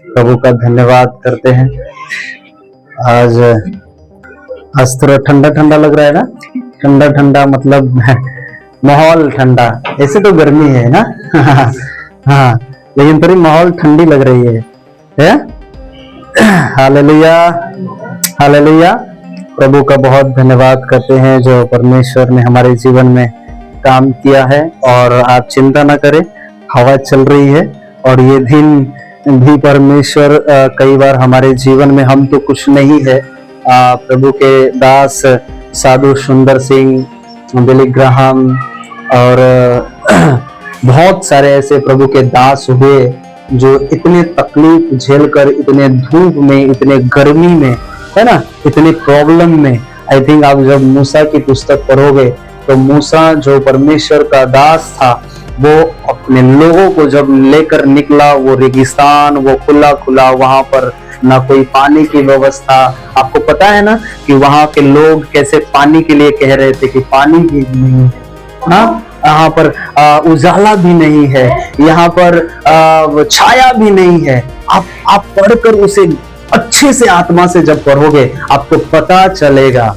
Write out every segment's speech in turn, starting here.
प्रभु का धन्यवाद करते हैं। आज आज थोड़ा ठंडा ठंडा लग रहा है ना, ठंडा ठंडा मतलब माहौल ठंडा, ऐसे तो गर्मी है ना हाँ, लेकिन थोड़ी माहौल ठंडी लग रही है? Hallelujah hallelujah. प्रभु का बहुत धन्यवाद करते हैं जो परमेश्वर ने हमारे जीवन में काम किया है। और आप चिंता ना करें, हवा चल रही है और ये दिन भी परमेश्वर कई बार हमारे जीवन में, हम तो कुछ नहीं है, प्रभु के दास साधु सुंदर सिंह, बिली ग्राहम और बहुत सारे ऐसे प्रभु के दास हुए जो इतने तकलीफ झेलकर, इतने धूप में, इतने गर्मी में, है ना, इतने प्रॉब्लम में। आई थिंक आप जब मूसा की पुस्तक पढ़ोगे तो मूसा जो परमेश्वर का दास था, वो अपने लोगों को जब लेकर निकला, वो रेगिस्तान, वो खुला खुला, वहां पर ना कोई पानी की व्यवस्था। आपको पता है ना कि वहां के लोग कैसे पानी के लिए कह रहे थे कि पानी भी नहीं है, हाँ, यहाँ पर उजाला भी नहीं है, यहाँ पर छाया भी नहीं है। आप पढ़कर उसे अच्छे से आत्मा से जब पढ़ोगे, आपको पता चलेगा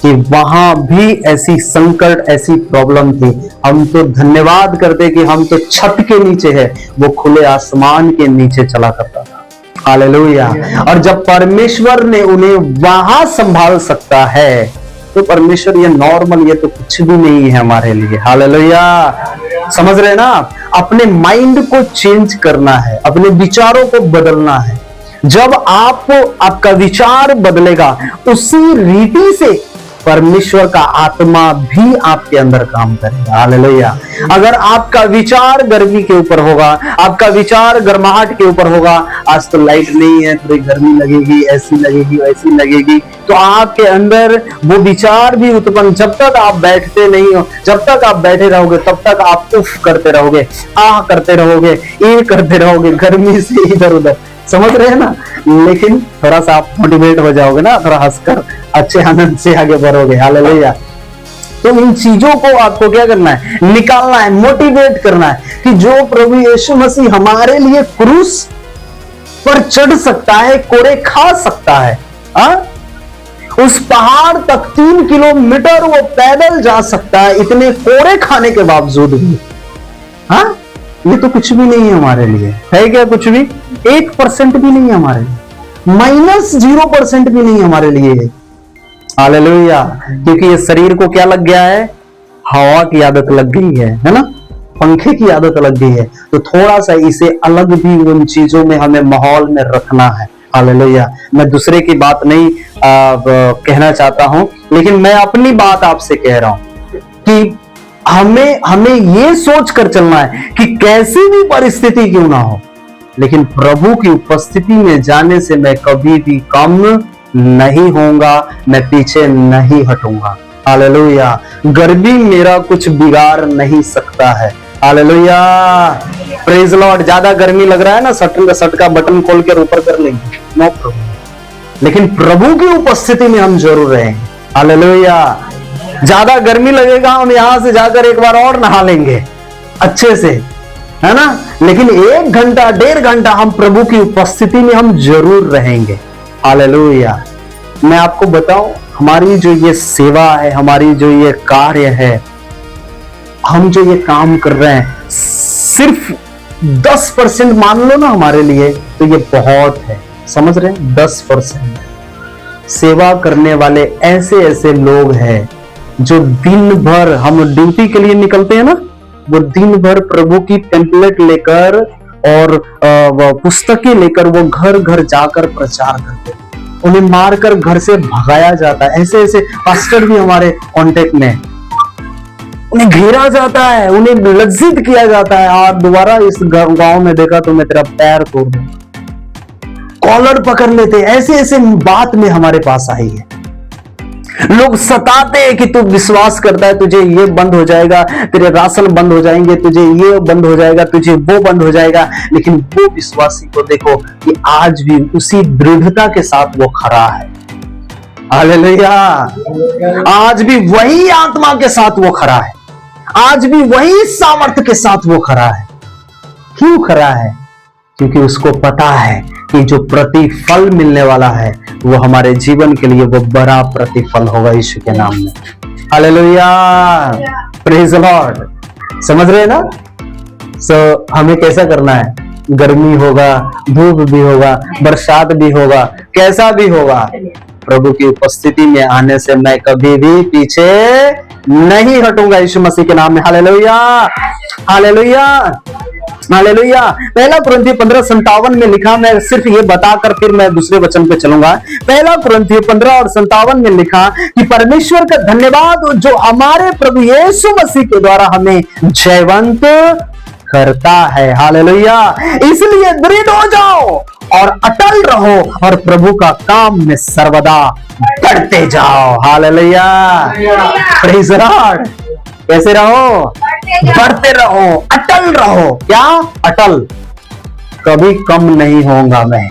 कि वहां भी ऐसी संकट, ऐसी प्रॉब्लम थी। हम तो धन्यवाद करते कि हम तो छत के नीचे है, वो खुले आसमान के नीचे चला करता था। हालेलुया। और जब परमेश्वर ने उन्हें वहां संभाल सकता है, तो परमेश्वर, ये नॉर्मल, ये तो कुछ भी नहीं है हमारे लिए। हालेलुया। समझ रहे हैं ना? अपने माइंड को चेंज करना है, अपने विचारों को बदलना है। जब आपका विचार बदलेगा, उसी रीति से परमेश्वर का आत्मा भी आपके अंदर काम करेगा। हालेलुया। अगर आपका विचार गर्मी के ऊपर होगा, आपका विचार गर्माहट के ऊपर होगा, आज तो लाइट नहीं है, थोड़ी गर्मी लगेगी, ऐसी लगेगी, वैसी लगेगी, तो आपके अंदर वो विचार भी उत्पन्न, जब तक आप बैठते नहीं हो, जब तक आप बैठे रहोगे, तब तक आप उफ करते रहोगे, आह करते रहोगे, ये करते रहोगे, गर्मी से इधर उधर। समझ रहे हैं ना? लेकिन थोड़ा सा आप मोटिवेट हो जाओगे ना, थोड़ा हंसकर अच्छे आनंद से आगे बढ़ोगे। हालेलुया। तो इन चीजों को आपको क्या करना है? निकालना है, मोटिवेट करना है कि जो प्रभु यीशु मसीह हमारे लिए क्रूस पर चढ़ सकता है, कोड़े खा सकता है, उस पहाड़ तक 3 किलोमीटर वो पैदल जा सकता है, इतने कोड़े खाने के बावजूद भी। हाँ, ये तो कुछ भी नहीं है हमारे लिए, है क्या? कुछ भी 1% भी नहीं है हमारे लिए, -0% भी नहीं है हमारे लिए। हालेलुया। क्योंकि ये शरीर को क्या लग गया है? हवा की आदत लग गई है ना, पंखे की आदत लग गई है। तो थोड़ा सा इसे अलग भी उन चीजों में, हमें माहौल में रखना है। हालेलुया। मैं दूसरे की बात नहीं कहना चाहता हूं, लेकिन मैं अपनी बात आपसे कह रहा हूं कि हमें ये सोच कर चलना है कि कैसी भी परिस्थिति क्यों ना हो, लेकिन प्रभु की उपस्थिति में जाने से मैं कभी भी कम नहीं होऊंगा, मैं पीछे नहीं हटूंगा। हालेलुया। गर्मी मेरा कुछ बिगाड़ नहीं सकता है। हालेलुया। Praise Lord. ज्यादा गर्मी लग रहा है ना, शर्ट का बटन खोल कर ऊपर कर लेंगे, नो प्रॉब्लम, लेकिन प्रभु की उपस्थिति में हम जरूर रहेंगे। हालेलुया। ज्यादा गर्मी लगेगा, हम यहां से जाकर एक बार और नहा लेंगे अच्छे से, है ना, लेकिन 1 घंटा 1.5 घंटा हम प्रभु की उपस्थिति में हम जरूर रहेंगे। हालेलुया। मैं आपको बताऊं, हमारी जो ये सेवा है, हमारी जो ये कार्य है, हम जो ये काम कर रहे हैं, सिर्फ 10% मान लो ना हमारे लिए, तो ये बहुत है। समझ रहे हैं? 10% सेवा करने वाले ऐसे ऐसे लोग हैं जो दिन भर, हम ड्यूटी के लिए निकलते हैं ना, वो दिन भर प्रभु की टेम्पलेट लेकर और पुस्तकें लेकर वो घर घर जाकर प्रचार करते हैं। उन्हें मारकर घर से भगाया जाता है। ऐसे ऐसे पास्टर भी हमारे कांटेक्ट में, उन्हें घेरा जाता है, उन्हें लज्जित किया जाता है, और दोबारा इस गांव में देखा तो मैं तेरा पैर तोड़ दूंगा, कॉलर पकड़ लेते। ऐसे ऐसे बात में हमारे पास आई है। लोग सताते हैं कि तू विश्वास करता है, तुझे ये बंद हो जाएगा, तेरे राशन बंद हो जाएंगे, तुझे ये बंद हो जाएगा, तुझे वो बंद हो जाएगा। लेकिन वो विश्वासी को देखो कि आज भी उसी दृढ़ता के साथ वो खड़ा है। हालेलुया। आज भी वही आत्मा के साथ वो खड़ा है, आज भी वही सामर्थ्य के साथ वो खड़ा है। क्यों खड़ा है? क्योंकि उसको पता है कि जो प्रतिफल मिलने वाला है वो हमारे जीवन के लिए वो बड़ा प्रतिफल होगा यीशु के नाम में। Hallelujah, praise the Lord. समझ रहे हैं ना? हमें कैसा करना है? गर्मी होगा, धूप भी होगा, बरसात भी होगा, कैसा भी होगा, प्रभु की उपस्थिति में आने से मैं कभी भी पीछे नहीं हटूंगा यीशु मसीह के नाम में। Hallelujah, hallelujah, hallelujah. पहला कुरिन्थियों 15:57 में लिखा, मैं सिर्फ ये बताकर फिर मैं दूसरे वचन पे चलूंगा। पहला कुरिन्थियों 15:57 में लिखा कि परमेश्वर का धन्यवाद जो हमारे प्रभु यीशु मसीह के द्वारा हमें जयवंत करता है। हालेलुया। इसलिए दृढ़ हो जाओ और अटल रहो और प्रभु का काम में सर्वदा बढ़ते जाओ। Hallelujah, praise the Lord. कैसे रहो? बढ़ते रहो, अटल रहो। क्या? अटल। कभी कम नहीं होऊंगा मैं,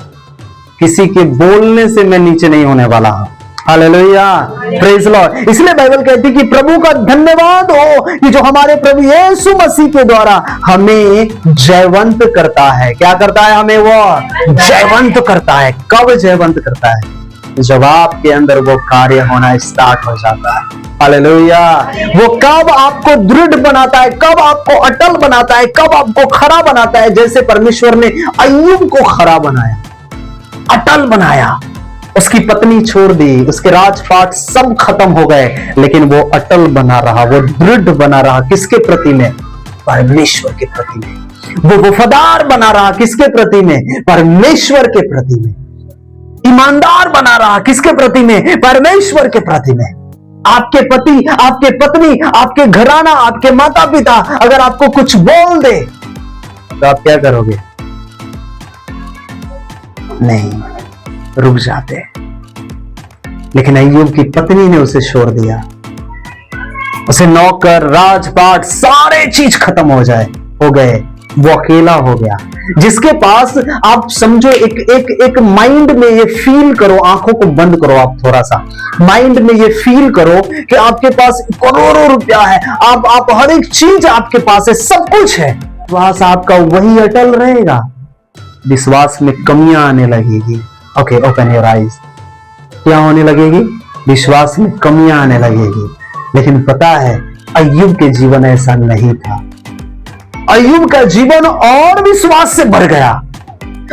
किसी के बोलने से मैं नीचे नहीं होने वाला हूं। Hallelujah, praise Lord. इसलिए बाइबल कहती है कि प्रभु का धन्यवाद हो कि जो हमारे प्रभु यीशु मसीह के द्वारा हमें जयवंत करता है। क्या करता है? हमें वो जयवंत करता है। कब जयवंत करता है? जब आपके अंदर वो कार्य होना स्टार्ट हो जाता है। हालेलुया। वो कब आपको दृढ़ बनाता है, कब आपको अटल बनाता है, कब आपको खड़ा बनाता है। जैसे परमेश्वर ने अय्यूब को खड़ा बनाया, अटल बनाया। उसकी पत्नी छोड़ दी, उसके राजपाट सब खत्म हो गए, लेकिन वो अटल बना रहा, वो दृढ़ बना रहा। किसके प्रति में? परमेश्वर के प्रति में। वो वफादार बना रहा। किसके प्रति में? परमेश्वर के प्रति में। ईमानदार बना रहा। किसके प्रति में? परमेश्वर के प्रति में। आपके पति, आपके पत्नी, आपके घराना, आपके माता पिता अगर आपको कुछ बोल दे तो आप क्या करोगे? नहीं, रुक जाते। लेकिन अय्यूब की पत्नी ने उसे छोड़ दिया। उसे नौकर, राजपाट सारे चीज खत्म हो गए। वो अकेला हो गया। जिसके पास आप समझो एक माइंड में ये फील करो, आंखों को बंद करो आप थोड़ा सा, माइंड में ये फील करो कि आपके पास करोड़ों रुपया है, आप हर एक चीज आपके पास है, सब कुछ है। विश्वास आपका वही अटल रहेगा। विश्वास में कमियां आने लगेगी। Okay, open your eyes. क्या होने लगेगी? विश्वास में कमियां आने लगेगी। लेकिन पता है अय्यूब के जीवन ऐसा नहीं था। अय्यूब का जीवन और विश्वास से भर गया।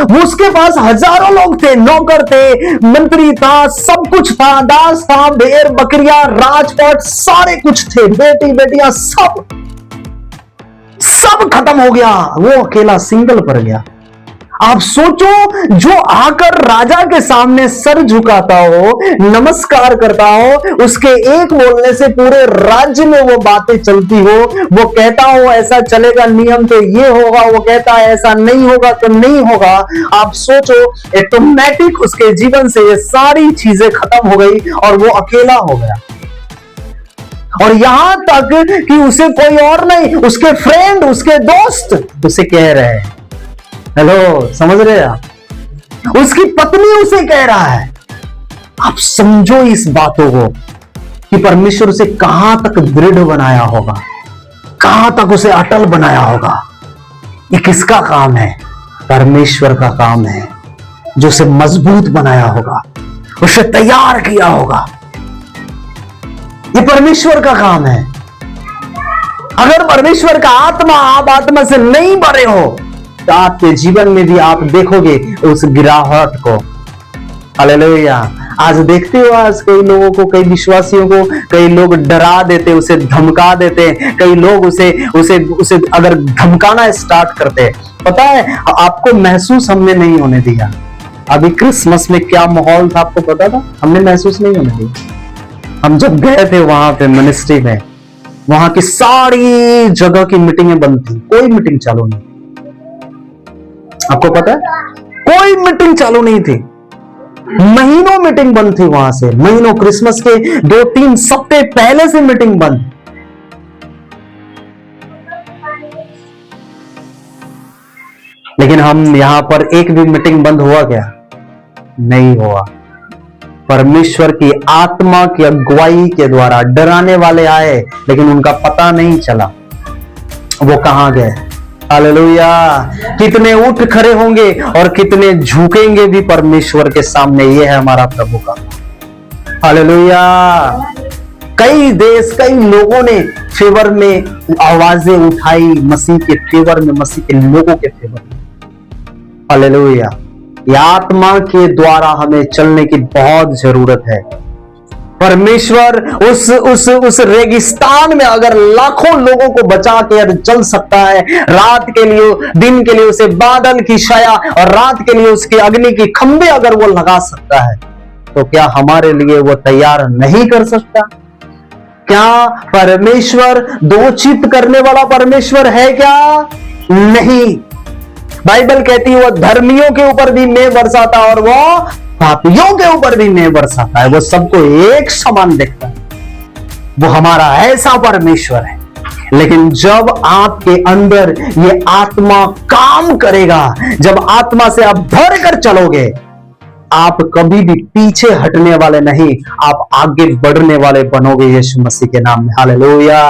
वो उसके पास हजारों लोग थे, नौकर थे, मंत्री था, सब कुछ था, दास था, भेड़ बकरियां, राजपाट सारे कुछ थे, बेटी बेटियां सब खत्म हो गया। वो अकेला सिंगल पड़ गया। आप सोचो, जो आकर राजा के सामने सर झुकाता हो, नमस्कार करता हो, उसके एक बोलने से पूरे राज्य में वो बातें चलती हो। वो कहता हो ऐसा चलेगा, नियम तो ये होगा, वो कहता है ऐसा नहीं होगा तो नहीं होगा। आप सोचो, ऑटोमेटिक उसके जीवन से ये सारी चीजें खत्म हो गई और वो अकेला हो गया। और यहां तक कि उसे कोई और नहीं, उसके फ्रेंड, उसके दोस्त उसे कह रहे हैं, हेलो, समझ रहे हैं आप? उसकी पत्नी उसे कह रहा है। आप समझो इस बातों को कि परमेश्वर उसे कहां तक दृढ़ बनाया होगा, कहां तक उसे अटल बनाया होगा। ये किसका काम है? परमेश्वर का काम है, जो उसे मजबूत बनाया होगा, उसे तैयार किया होगा। ये परमेश्वर का काम है। अगर परमेश्वर का आत्मा आप आत्मा से नहीं भरे हो तो आपके जीवन में भी आप देखोगे उस गिरावट को। हालेलुया। आज देखते हो, आज कई लोगों को, कई विश्वासियों को कई लोग डरा देते, उसे धमका देते। कई लोग उसे अगर धमकाना स्टार्ट करते, पता है आपको महसूस हमने नहीं होने दिया। अभी क्रिसमस में क्या माहौल था आपको पता था? हमने महसूस नहीं होने दिया। हम जब गए थे वहां पे मिनिस्ट्री में, वहां की सारी जगह की मीटिंगें बंद थी, कोई मीटिंग चालू नहीं। आपको पता है, कोई मीटिंग चालू नहीं थी। महीनों मीटिंग बंद थी वहां से, महीनों, क्रिसमस के 2-3 सप्ताह पहले से मीटिंग बंद। लेकिन हम यहां पर एक भी मीटिंग बंद हुआ क्या? नहीं हुआ। परमेश्वर की आत्मा की अगुवाई के द्वारा डराने वाले आए, लेकिन उनका पता नहीं चला वो कहां गए। हालेलुया। कितने उठ खड़े होंगे और कितने झुकेंगे भी परमेश्वर के सामने, ये है हमारा प्रभु का। हालेलुया। कई देश, कई लोगों ने फेवर में आवाजें उठाई, मसीह के फेवर में, मसीह के लोगों के फेवर में। हालेलुया। ये आत्मा के द्वारा हमें चलने की बहुत जरूरत है। परमेश्वर उस रेगिस्तान में अगर लाखों लोगों को बचा के अगर चल सकता है, रात के लिए, दिन के लिए उसे बादल की छाया और रात के लिए उसके अग्नि की खंभे अगर वो लगा सकता है, तो क्या हमारे लिए वो तैयार नहीं कर सकता? क्या परमेश्वर दो चित्त करने वाला परमेश्वर है क्या? नहीं। बाइबल कहती है वो धर्मियों के ऊपर भी मेघ बरसाता और वो पापियों के ऊपर भी मेघ बरसाता है। वो सबको एक समान देखता है। वो हमारा ऐसा परमेश्वर है। लेकिन जब आपके अंदर ये आत्मा काम करेगा, जब आत्मा से आप भर कर चलोगे, आप कभी भी पीछे हटने वाले नहीं, आप आगे बढ़ने वाले बनोगे यीशु मसीह के नाम में। हालेलुया।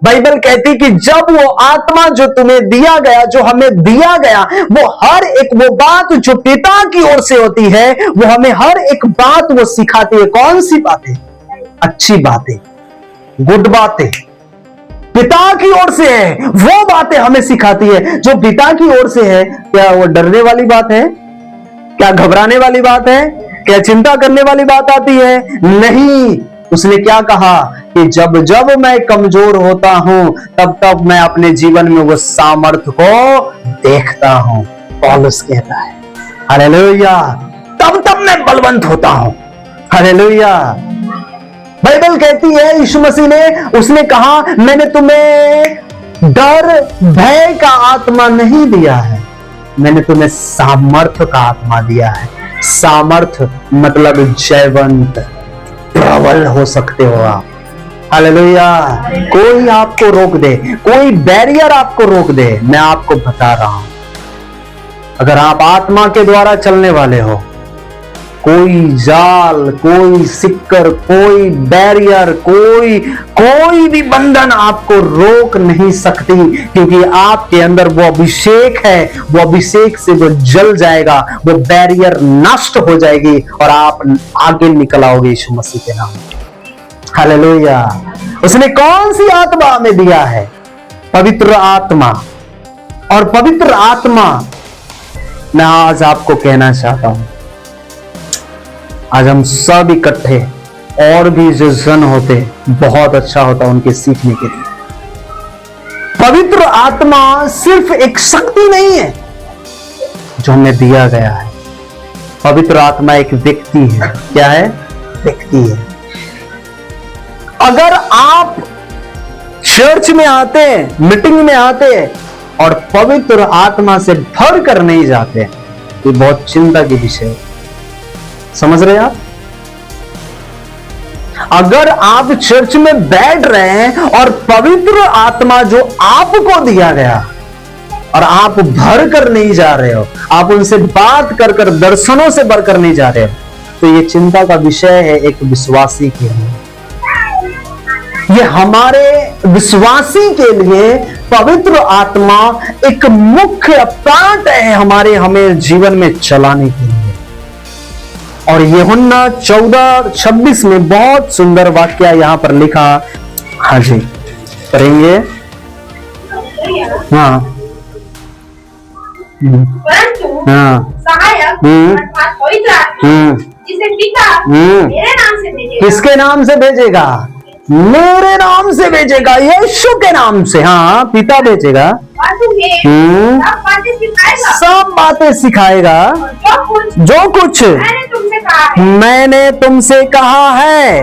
बाइबल कहती कि जब वो आत्मा जो तुम्हें दिया गया, जो हमें दिया गया, वो हर एक वो बात जो पिता की ओर से होती है, वो हमें हर एक बात वो सिखाती है। कौन सी बातें? अच्छी बातें, गुड बातें, पिता की ओर से है। वो बातें हमें सिखाती है जो पिता की ओर से है। क्या वो डरने वाली बात है? क्या घबराने वाली बात है? क्या चिंता करने वाली बात आती है? नहीं। उसने क्या कहा कि जब जब मैं कमजोर होता हूं, तब तब मैं अपने जीवन में वो सामर्थ्य को देखता हूं। पौलुस कहता है हालेलुया, तब तब मैं बलवंत होता हूं। हालेलुया। बाइबल कहती है यीशु मसीह ने, उसने कहा मैंने तुम्हें डर भय का आत्मा नहीं दिया है, मैंने तुम्हें सामर्थ्य का आत्मा दिया है। सामर्थ्य मतलब जयवंत, प्रबल हो सकते हो आप। हालेलुया। कोई आपको रोक दे, कोई बैरियर आपको रोक दे, मैं आपको बता रहा हूं, अगर आप आत्मा के द्वारा चलने वाले हो, कोई जाल, कोई सिक्कर, कोई बैरियर, कोई भी बंधन आपको रोक नहीं सकती, क्योंकि आपके अंदर वो अभिषेक है। वो अभिषेक से वो जल जाएगा, वो बैरियर नष्ट हो जाएगी और आप आगे निकल आओगे यीशु मसीह के नाम में। हालेलुया। उसने कौन सी आत्मा हमें दिया है? पवित्र आत्मा। और पवित्र आत्मा मैं आज आपको कहना चाहता हूं, आज हम सब इकट्ठे, और भी जो जन होते बहुत अच्छा होता उनके सीखने के लिए। पवित्र आत्मा सिर्फ एक शक्ति नहीं है जो हमें दिया गया है। पवित्र आत्मा एक व्यक्ति है। क्या है? व्यक्ति है। अगर आप चर्च में आते, मीटिंग में आते और पवित्र आत्मा से भर कर नहीं जाते, ये बहुत चिंता की विषय है। समझ रहे आप? अगर आप चर्च में बैठ रहे हैं और पवित्र आत्मा जो आपको दिया गया और आप भर कर नहीं जा रहे हो, आप उनसे बात कर कर, दर्शनों से भर कर नहीं जा रहे हो, तो ये चिंता का विषय है एक विश्वासी के लिए। ये हमारे विश्वासी के लिए पवित्र आत्मा एक मुख्य पार्ट है हमें जीवन में चलाने के लिए। और यूहन्ना 14:26 में बहुत सुंदर वाक्य यहां पर लिखा। हाँ जी, पढ़ेंगे। हाँ। हाँ। सहायक अर्थात पवित्र आत्मा जिसे पिता मेरे नाम से भेजेगा। किसके नाम से भेजेगा? मेरे नाम से भेजेगा, यीशु के नाम से। हाँ, पिता भेजेगा। सब बातें सिखाएगा, जो कुछ मैंने तुमसे कहा है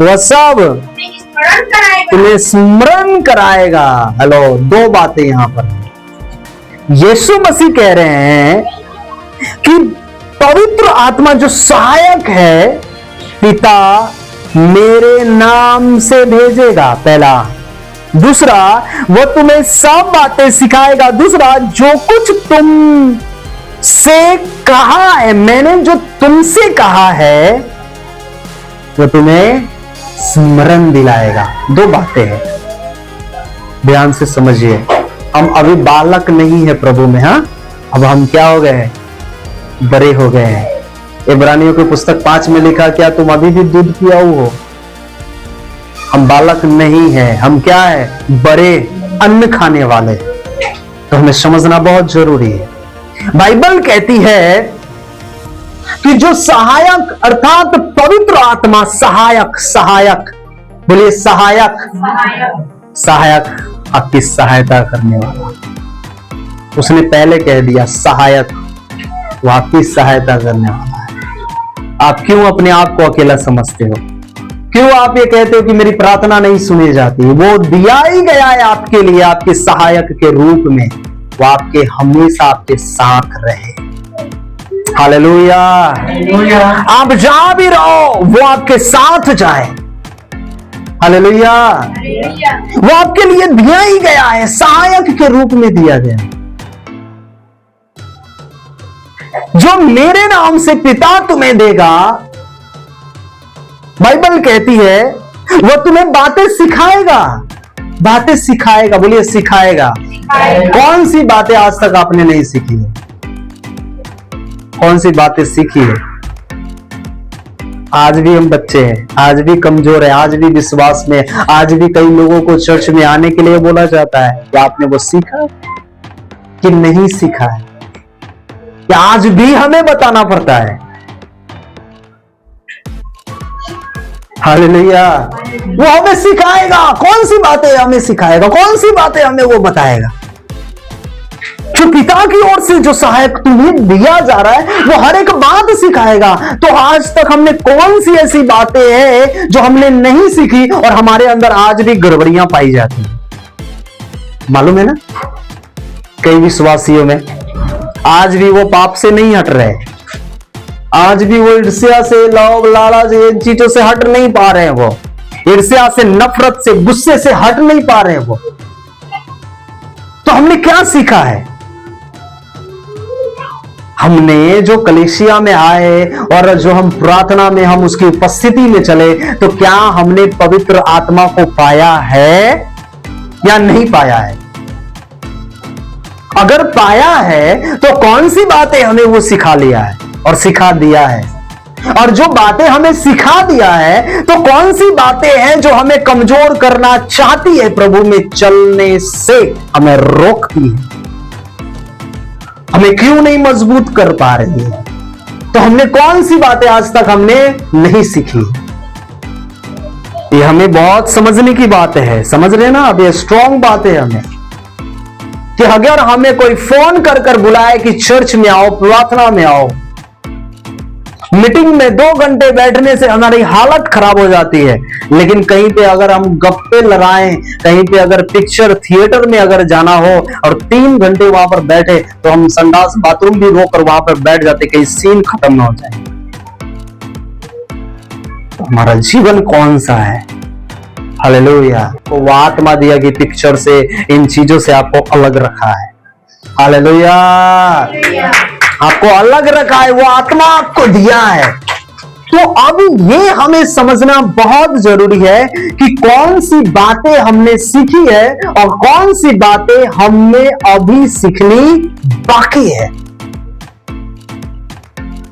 वह सब तुम्हें स्मरण कराएगा। हेलो, दो बातें यहां पर यीशु मसीह कह रहे हैं कि पवित्र आत्मा जो सहायक है, पिता मेरे नाम से भेजेगा, पहला। दूसरा, वो तुम्हें सब बातें सिखाएगा। दूसरा, जो कुछ तुम से कहा है, मैंने जो तुमसे कहा है, वो तुम्हें स्मरण दिलाएगा। दो बातें हैं, ध्यान से समझिए। हम अभी बालक नहीं है प्रभु में। हाँ, अब हम क्या हो गए हैं? बड़े हो गए हैं। इब्रानियों की पुस्तक 5 में लिखा, क्या तुम अभी भी दूध पियाऊ हो? हम बालक नहीं है, हम क्या है? बड़े अन्न खाने वाले। तो हमें समझना बहुत जरूरी है। बाइबल कहती है कि जो सहायक अर्थात पवित्र आत्मा, सहायक, सहायक बोलिए सहायक, सहायक आपकी सहायता करने वाला। उसने पहले कह दिया सहायक, वो आपकी सहायता करने वाला है। आप क्यों अपने आप को अकेला समझते हो? क्यों आप ये कहते हो कि मेरी प्रार्थना नहीं सुनी जाती? वो दिया ही गया है आपके लिए, आपके सहायक के रूप में। वो आपके हमेशा आपके साथ रहे। हालेलुया। आप जहां भी रहो वो आपके साथ जाए। हालेलुया। वो आपके लिए दिया ही गया है, सहायक के रूप में दिया गया। जो मेरे नाम से पिता तुम्हें देगा, बाइबल कहती है वो तुम्हें बातें सिखाएगा। बातें सिखाएगा, बोलिए सिखाएगा। कौन सी बातें आज तक आपने नहीं सीखी है? कौन सी बातें सीखी है? आज भी हम बच्चे हैं, आज भी कमजोर है, आज भी विश्वास में, आज भी कई लोगों को चर्च में आने के लिए बोला जाता है। क्या आपने वो सीखा कि नहीं सीखा है? क्या आज भी हमें बताना पड़ता है? हालेलुया। वो हमें सिखाएगा। कौन सी बातें हमें सिखाएगा? कौन सी बातें हमें वो बताएगा? जो पिता की ओर से जो सहायक तुम्हें दिया जा रहा है वो हर एक बात सिखाएगा। तो आज तक हमने कौन सी ऐसी बातें हैं जो हमने नहीं सीखी और हमारे अंदर आज भी गड़बड़ियां पाई जाती हैं? मालूम है ना, कई विश्वासियों में आज भी वो पाप से नहीं हट रहे, आज भी वो ईर्ष्या से, लोभ लालच इन चीजों से हट नहीं पा रहे हैं। वो ईर्ष्या से, नफरत से, गुस्से से हट नहीं पा रहे हैं वो। तो हमने क्या सीखा है? हमने जो कलीसिया में आए और जो हम प्रार्थना में हम उसकी उपस्थिति में चले, तो क्या हमने पवित्र आत्मा को पाया है या नहीं पाया है? अगर पाया है तो कौन सी बातें हमें वो सिखा लिया है और सिखा दिया है? और जो बातें हमें सिखा दिया है तो कौन सी बातें हैं जो हमें कमजोर करना चाहती है प्रभु में चलने से, हमें रोकती है, हमें क्यों नहीं मजबूत कर पा रही है? तो हमने कौन सी बातें आज तक हमने नहीं सीखी? ये हमें बहुत समझने की बात है। समझ रहे ना? अब ये स्ट्रॉन्ग बात है हमें कि अगर हमें कोई फोन कर कर बुलाए कि चर्च में आओ, प्रार्थना में आओ, मीटिंग में 2 घंटे बैठने से हमारी हालत खराब हो जाती है। लेकिन कहीं पे अगर हम गप्पे लड़ाएं, कहीं पे अगर पिक्चर थिएटर में अगर जाना हो और 3 घंटे वहां पर बैठे तो हम संडास बाथरूम भी रोक कर वहां पर बैठ जाते, कहीं सीन खत्म ना हो जाए। तो हमारा जीवन कौन सा है? हालेलुया। तो वो आत्मा दिया कि पिक्चर से, इन चीजों से आपको अलग रखा है। हालेलुया। आपको अलग रखा है, वो आत्मा आपको दिया है। तो अब ये हमें समझना बहुत जरूरी है कि कौन सी बातें हमने सीखी है और कौन सी बातें हमें अभी सीखनी बाकी है,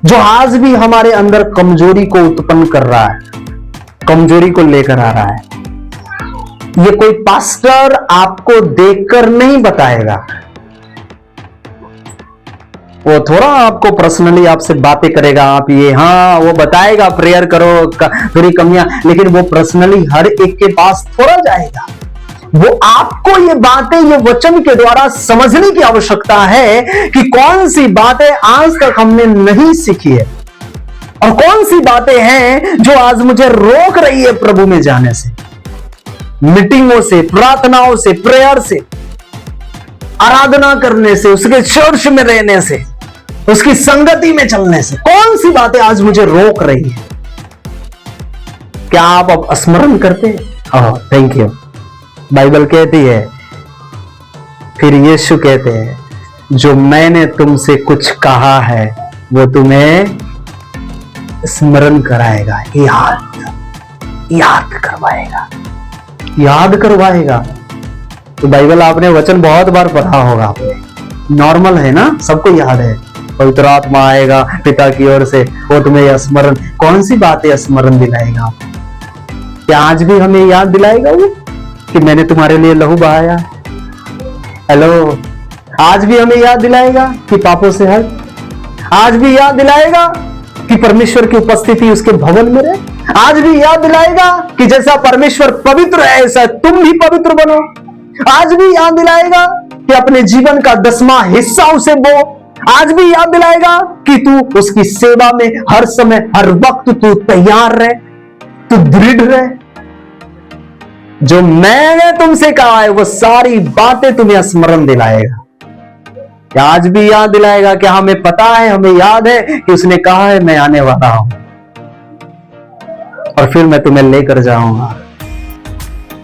जो आज भी हमारे अंदर कमजोरी को उत्पन्न कर रहा है, कमजोरी को लेकर आ रहा है। ये कोई पास्टर आपको देखकर नहीं बताएगा, वो थोड़ा आपको पर्सनली आपसे बातें करेगा। आप ये हाँ वो बताएगा प्रेयर करो थोड़ी कमियां, लेकिन वो पर्सनली हर एक के पास थोड़ा जाएगा। वो आपको ये बातें, ये वचन के द्वारा समझने की आवश्यकता है कि कौन सी बातें आज तक हमने नहीं सीखी है और कौन सी बातें हैं जो आज मुझे रोक रही है प्रभु में जाने से, मीटिंगों से, प्रार्थनाओं से, प्रेयर से, आराधना करने से, उसके चर्च में रहने से, उसकी संगति में चलने से। कौन सी बातें आज मुझे रोक रही है? क्या आप अब स्मरण करते हैं? Thank you. बाइबल कहती है, फिर यीशु कहते हैं, जो मैंने तुमसे कुछ कहा है वो तुम्हें स्मरण कराएगा, याद करवाएगा, याद करवाएगा। तो बाइबल आपने वचन बहुत बार पढ़ा होगा आपने, नॉर्मल है ना, सबको याद है। पवित्र आत्मा आएगा पिता की ओर से, वो तुम्हें स्मरण, कौन सी बातें स्मरण दिलाएगा? क्या आज भी हमें याद दिलाएगा वो कि मैंने तुम्हारे लिए लहू बहाया? हेलो, आज भी हमें याद दिलाएगा कि पापों से हट? आज भी याद दिलाएगा कि परमेश्वर की उपस्थिति उसके भवन में रहे? आज भी याद दिलाएगा कि जैसा परमेश्वर पवित्र है ऐसा तुम भी पवित्र बनो? आज भी याद दिलाएगा कि अपने जीवन का 10वां हिस्सा उसे बो? आज भी याद दिलाएगा कि तू उसकी सेवा में हर समय हर वक्त तू तैयार रहे, तू दृढ़ रहे? जो मैंने तुमसे कहा है वो सारी बातें तुम्हें स्मरण दिलाएगा। क्या आज भी याद दिलाएगा? क्या हमें पता है, हमें याद है कि उसने कहा है मैं आने वाला हूं और फिर मैं तुम्हें लेकर जाऊंगा।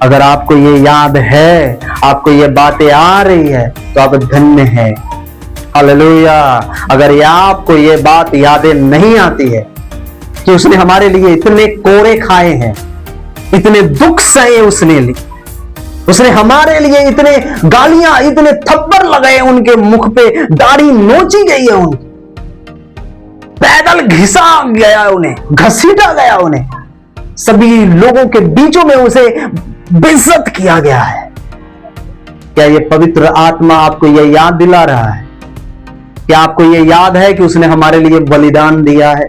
अगर आपको ये याद है, आपको ये बातें आ रही है, तो आप धन्य हैं। हालेलुया। अगर ये आपको ये बात यादें नहीं आती है कि उसने हमारे लिए इतने कोड़े खाए हैं, इतने दुख सहे उसने हमारे लिए इतने गालियां, इतने थप्पड़ लगाए उनके मुख पे, दाढ़ी नोची गई है उनकी, पैदल घिसा गया उन्हें, घसीटा गया उन्हें, सभी लोगों के बीचों में उसे बेइज्जत किया गया है। क्या ये पवित्र आत्मा आपको ये याद दिला रहा है? क्या आपको ये याद है कि उसने हमारे लिए बलिदान दिया है?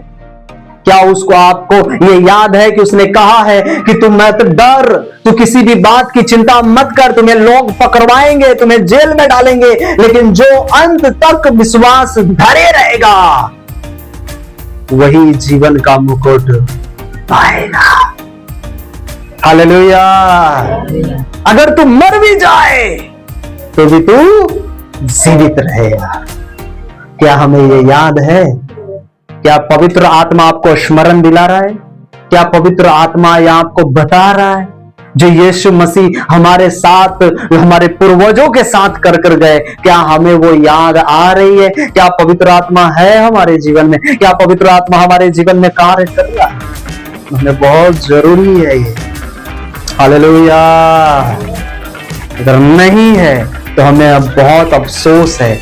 क्या उसको आपको ये याद है कि उसने कहा है कि तुम मत डर, तू किसी भी बात की चिंता मत कर, तुम्हें लोग पकड़वाएंगे, तुम्हें जेल में डालेंगे, लेकिन जो अंत तक विश्वास धरे रहेगा वही जीवन का मुकुट पाएगा। हालेलुया। अगर तू मर भी जाए तो भी तू जीवित रहेगा। क्या हमें ये याद है? क्या पवित्र आत्मा आपको स्मरण दिला रहा है? क्या पवित्र आत्मा यह आपको बता रहा है जो यीशु मसीह हमारे साथ, हमारे पूर्वजों के साथ कर गए, क्या हमें वो याद आ रही है? क्या पवित्र आत्मा है हमारे जीवन में? क्या पवित्र आत्मा हमारे जीवन में कार्य कर रहा है? हमें बहुत जरूरी है ये। हालेलुया। अगर नहीं है तो हमें अब बहुत अफसोस है,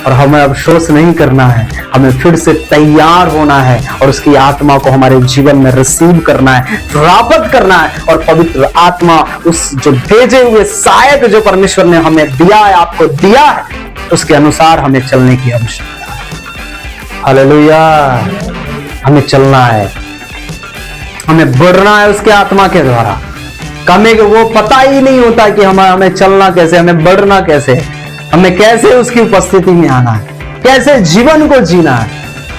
और हमें अफसोस नहीं करना है, हमें फिर से तैयार होना है और उसकी आत्मा को हमारे जीवन में रिसीव करना है, प्राप्त करना है। और पवित्र आत्मा, उस जो भेजे हुए सहायक जो परमेश्वर ने हमें दिया है, आपको दिया है, उसके अनुसार हमें चलने की आवश्यकता है। हालेलुया। हमें चलना है, हमें बढ़ना है उसके आत्मा के द्वारा। हमें वो पता ही नहीं होता कि हमें चलना कैसे, हमें बढ़ना कैसे, हमें कैसे उसकी उपस्थिति में आना है, कैसे जीवन को जीना है।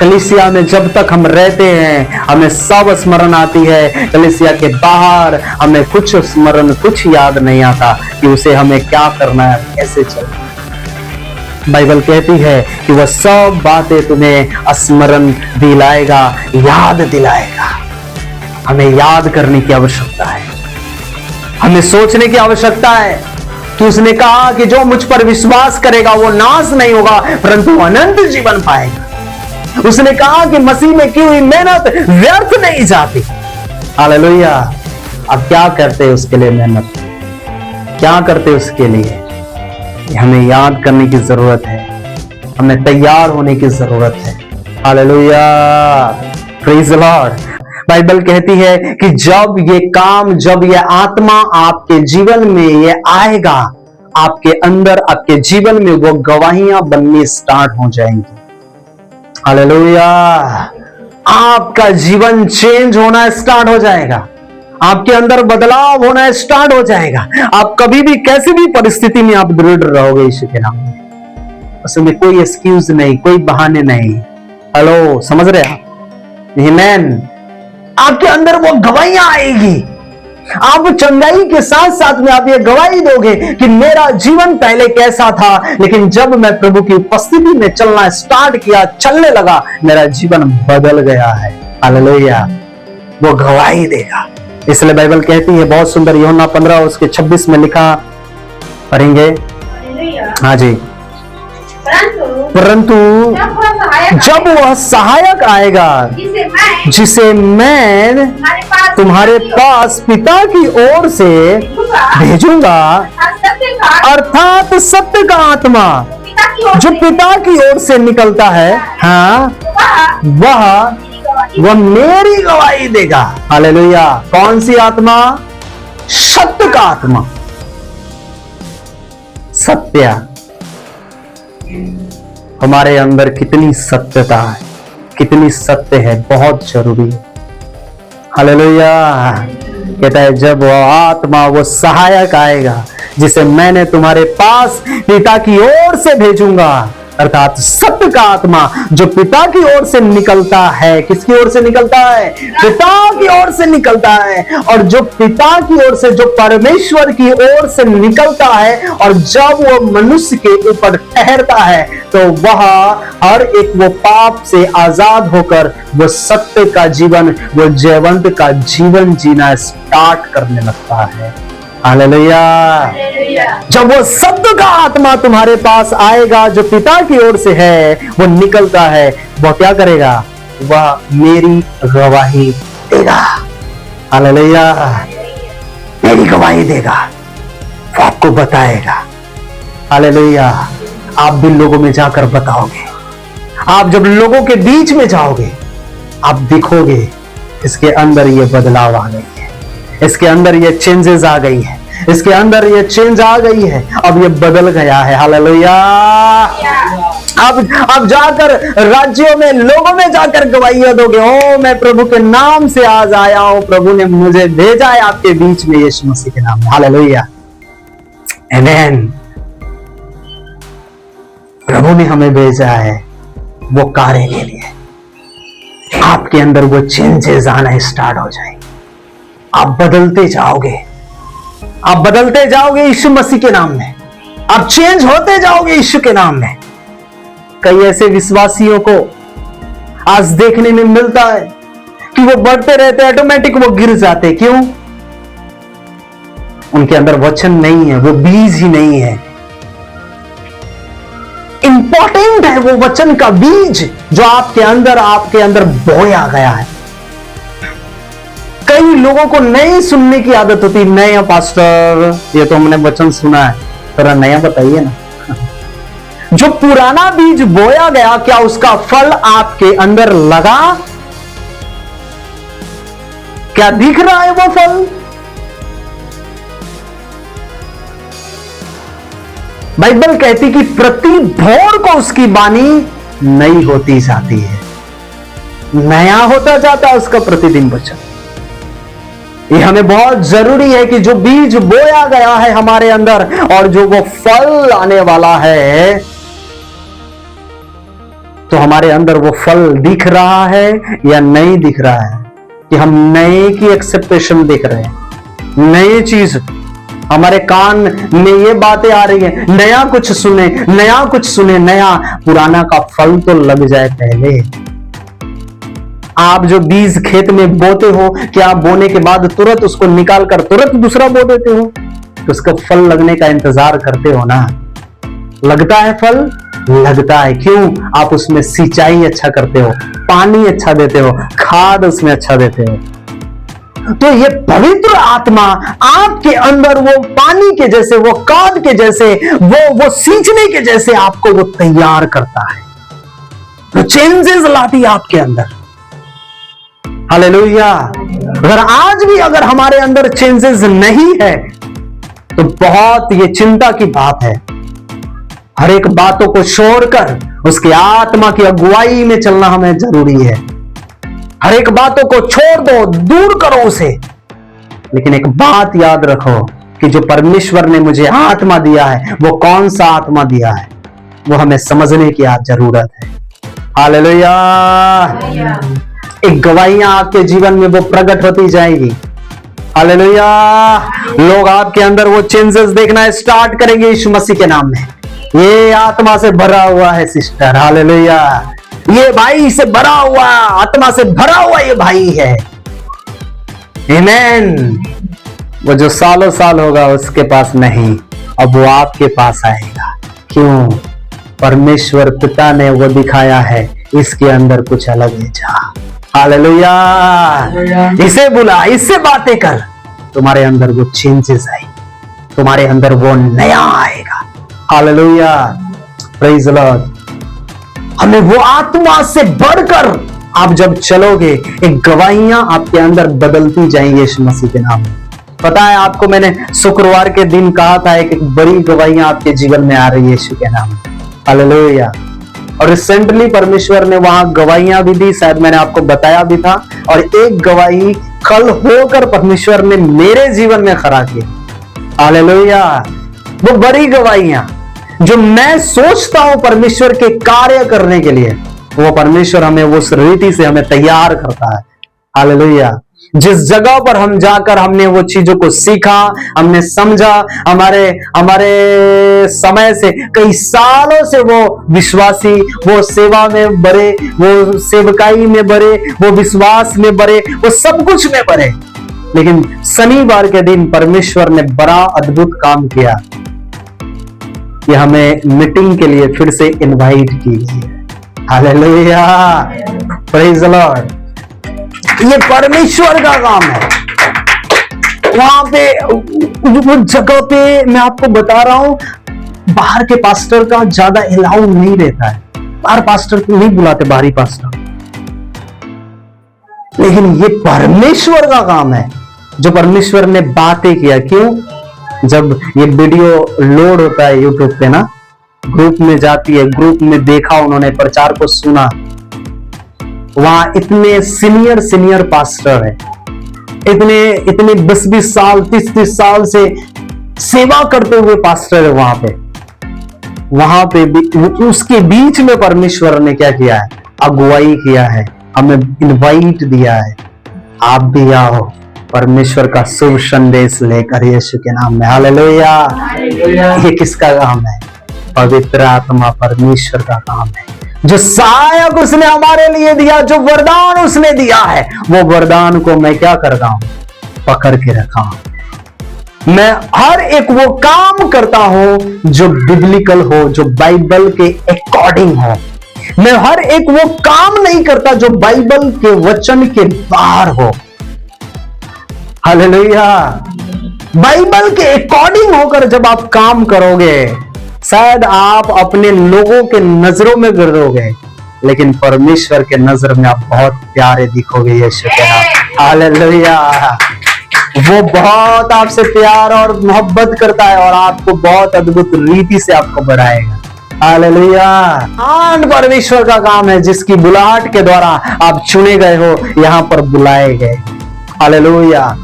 कलीसिया में जब तक हम रहते हैं हमें सब स्मरण आती है, कलीसिया के बाहर हमें कुछ स्मरण, कुछ याद नहीं आता कि उसे हमें क्या करना है, कैसे चलना है। बाइबल कहती है कि वह सब बातें तुम्हें स्मरण दिलाएगा, याद दिलाएगा। हमें याद करने की आवश्यकता है, हमें सोचने की आवश्यकता है कि उसने कहा कि जो मुझ पर विश्वास करेगा वो नाश नहीं होगा परंतु अनंत जीवन पाएगा। उसने कहा कि मसीह में की हुई मेहनत व्यर्थ नहीं जाती। हालेलुया। अब क्या करते हैं उसके लिए मेहनत? क्या करते उसके लिए? हमें याद करने की जरूरत है, हमें तैयार होने की जरूरत है। Hallelujah. Praise the Lord. Bible कहती है कि जब ये काम, जब ये आत्मा आपके जीवन में ये आएगा, आपके अंदर, आपके जीवन में वो गवाहियां बननी स्टार्ट हो जाएंगी। हालेलुया। आपका जीवन चेंज होना स्टार्ट हो जाएगा, आपके अंदर बदलाव होना स्टार्ट हो जाएगा। आप कभी भी, कैसी भी परिस्थिति में आप दृढ़ रहोगे यीशु के नाम में। उसमें कोई एक्सक्यूज नहीं, कोई बहाने नहीं। हेलो, समझ रहे आप? आमीन। आपके अंदर वो गवाहियां आएगी, आप चंगाई के साथ साथ में आप ये गवाही दोगे कि मेरा जीवन पहले कैसा था, लेकिन जब मैं प्रभु की उपस्थिति में चलना स्टार्ट किया, चलने लगा, मेरा जीवन बदल गया है। हालेलुया। वो गवाही देगा। इसलिए बाइबल कहती है बहुत सुंदर, यूहन्ना 15 उसके 26 में लिखा, पढ़ेंगे? हाँ जी। परंतु जब वह सहायक आएगा जिसे मैं तुम्हारे पास पिता की ओर से भेजूंगा, अर्थात सत्य का आत्मा पिता की ओर जो से पिता की ओर से निकलता है, हाँ, वह मेरी गवाही देगा। हालेलुया। कौन सी आत्मा? सत्य का आत्मा। सत्य हमारे अंदर कितनी सत्यता है, कितनी सत्य है, बहुत जरूरी है। हालेलुया। कहता है जब वो आत्मा, वो सहायक आएगा जिसे मैंने तुम्हारे पास पिता की ओर से भेजूंगा, अर्थात सत्य का आत्मा जो पिता की ओर से निकलता है। किसकी ओर से निकलता है? पिता की ओर से निकलता है। और जो पिता की ओर से, जो परमेश्वर की ओर से निकलता है, और जब वो मनुष्य के ऊपर ठहरता है तो वह हर एक वो पाप से आजाद होकर वो सत्य का जीवन, वो जयवंत का जीवन जीना स्टार्ट करने लगता है। हालेलुया। जब वो सत्य का आत्मा तुम्हारे पास आएगा जो पिता की ओर से है, वो निकलता है, वो क्या करेगा? वह मेरी गवाही देगा। हालेलुया। मेरी गवाही देगा, वो आपको बताएगा। हालेलुया। आप भी लोगों में जाकर बताओगे। आप जब लोगों के बीच में जाओगे, आप दिखोगे इसके अंदर ये बदलाव आ गई है, इसके अंदर ये चेंजेस आ गई है, इसके अंदर ये चेंज आ गई है, अब ये बदल गया है। हालेलुया। अब जाकर राज्यों में, लोगों में जाकर गवाहियां दोगे, ओ मैं प्रभु के नाम से आज आया हूं, प्रभु ने मुझे भेजा है आपके बीच में यीशु मसीह के नाम में। हालेलुया। आमीन। प्रभु ने हमें भेजा है वो कार्य के लिए। आपके अंदर वो चेंजेस आना स्टार्ट हो जाएंगे। आप बदलते जाओगे, आप बदलते जाओगे यीशु मसीह के नाम में। आप चेंज होते जाओगे यीशु के नाम में। कई ऐसे विश्वासियों को आज देखने में मिलता है कि वो बढ़ते रहते, ऑटोमेटिक वो गिर जाते। क्यों? उनके अंदर वचन नहीं है, वो बीज ही नहीं है। इंपॉर्टेंट है वो वचन का बीज जो आपके अंदर बोया गया है। कई लोगों को नए सुनने की आदत होती है। नया पास्टर, ये तो हमने वचन सुना है, थोड़ा नया बताइए ना। जो पुराना बीज बोया गया, क्या उसका फल आपके अंदर लगा? क्या दिख रहा है वो फल? बाइबल कहती कि प्रति भोर को उसकी वाणी नई होती जाती है, नया होता जाता है उसका प्रतिदिन वचन। ये हमें बहुत जरूरी है कि जो बीज बोया गया है हमारे अंदर और जो वो फल आने वाला है, तो हमारे अंदर वो फल दिख रहा है या नहीं दिख रहा है, कि हम नए की एक्सेप्टेशन देख रहे हैं। नई चीज हमारे कान में ये बातें आ रही है, नया कुछ सुने, नया कुछ सुने, नया। पुराना का फल तो लग जाए पहले। आप जो बीज खेत में बोते हो, क्या आप बोने के बाद तुरंत उसको निकाल कर तुरंत दूसरा बो देते हो? तो उसका फल लगने का इंतजार करते हो ना। लगता है फल, लगता है। क्यों? आप उसमें सिंचाई अच्छा करते हो, पानी अच्छा देते हो, खाद उसमें अच्छा देते हो। तो ये पवित्र आत्मा आपके अंदर वो पानी के जैसे, वो खाद के जैसे, वो सींचने के जैसे आपको वो तैयार करता है, वो चेंजेस लाती है आपके अंदर। हालेलुया। अगर आज भी अगर हमारे अंदर चेंजेस नहीं है तो बहुत ये चिंता की बात है। हर एक बातों को छोड़कर उसके आत्मा की अगुवाई में चलना हमें जरूरी है। हर एक बातों को छोड़ दो, दूर करो उसे। लेकिन एक बात याद रखो कि जो परमेश्वर ने मुझे आत्मा दिया है, वो कौन सा आत्मा दिया है, वो हमें समझने की आज जरूरत है। हालेलुया। एक गवाहियां आपके जीवन में वो प्रकट होती जाएगी। हालेलुया। लोग आपके अंदर वो चेंजेस देखना स्टार्ट करेंगे यीशु मसीह के नाम में। ये आत्मा से भरा हुआ है सिस्टर। हालेलुया। ये भाई से भरा हुआ, आत्मा से भरा हुआ ये भाई है। आमीन। वो जो सालों साल होगा उसके पास नहीं, अब वो आपके पास आएगा। क्यों? परमेश्वर पिता ने वो दिखाया है, इसके अंदर कुछ अलग है। जा हालेलुया। इसे बुला, इससे बातें कर, तुम्हारे अंदर वो चेंजेस आई, तुम्हारे अंदर वो नया आएगा। Hallelujah, praise the Lord. हमें वो आत्मा से बढ़कर आप जब चलोगे, एक गवाहियां आपके अंदर बदलती जाएंगी यीशु मसीह के नाम में। पता है आपको, मैंने शुक्रवार के दिन कहा था एक बड़ी गवाहियां आपके जीवन में आ रही है यीशु के नाम में। हालेलुया। और रिसेंटली परमेश्वर ने वहां गवाहियां भी दी, शायद मैंने आपको बताया भी था। और एक गवाही कल होकर परमेश्वर ने मेरे जीवन में खड़ा की। हालेलुया। वो बड़ी गवाहियां जो मैं सोचता हूं परमेश्वर के कार्य करने के लिए, वो परमेश्वर हमें उस रीति से हमें तैयार करता है। हालेलुया। जिस जगह पर हम जाकर हमने वो चीजों को सीखा, हमने समझा, हमारे समय से कई सालों से वो विश्वासी, वो सेवा में बढ़े, वो सेवकाई में बढ़े, वो विश्वास में बढ़े, वो सब कुछ में बढ़े। लेकिन शनिवार के दिन परमेश्वर ने बड़ा अद्भुत काम किया कि हमें मीटिंग के लिए फिर से इनवाइट कीजिए। Hallelujah, praise the Lord. ये परमेश्वर का काम है। वहां पे वो जगह पे मैं आपको बता रहा हूं, बाहर के पास्टर का ज्यादा अलाउ नहीं रहता है। बाहर पास्टर को नहीं बुलाते, बाहरी पास्टर। लेकिन ये परमेश्वर का काम है जो परमेश्वर ने बातें किया। क्यों? जब ये वीडियो लोड होता है यूट्यूब पे ना, ग्रुप में जाती है, ग्रुप में देखा उन्होंने, प्रचार को सुना, वहां इतने सीनियर पास्टर है, इतने 20-20 साल 30-30 साल से सेवा करते हुए पास्टर है वहां पे भी, उसके बीच में परमेश्वर ने क्या किया है? अगुवाई किया है, हमें इनवाइट दिया है, आप भी आओ परमेश्वर का शुभ संदेश लेकर यीशु के नाम में। हालेलुया। ये किसका काम है? पवित्र आत्मा परमेश्वर का काम है। जो सहायक उसने हमारे लिए दिया, जो वरदान उसने दिया है, वो वरदान को मैं क्या करता हूं? पकड़ के रखा हूं। मैं हर एक वो काम करता हूं जो बिब्लिकल हो, जो बाइबल के अकॉर्डिंग हो। मैं हर एक वो काम नहीं करता जो बाइबल के वचन के बाहर हो। हालेलुया। बाइबल के अकॉर्डिंग होकर जब आप काम करोगे, शायद आप अपने लोगों के नजरों में गिरोगे, लेकिन परमेश्वर के नजर में आप बहुत प्यारे दिखोगे यीशु के नाम। हालेलुया। वो बहुत आपसे प्यार और मोहब्बत करता है और आपको बहुत अद्भुत रीति से आपको बढ़ाएगा। हालेलुया। परमेश्वर का काम है जिसकी बुलाहट के द्वारा आप चुने गए हो, यहां पर बुलाए गए। हालेलुया।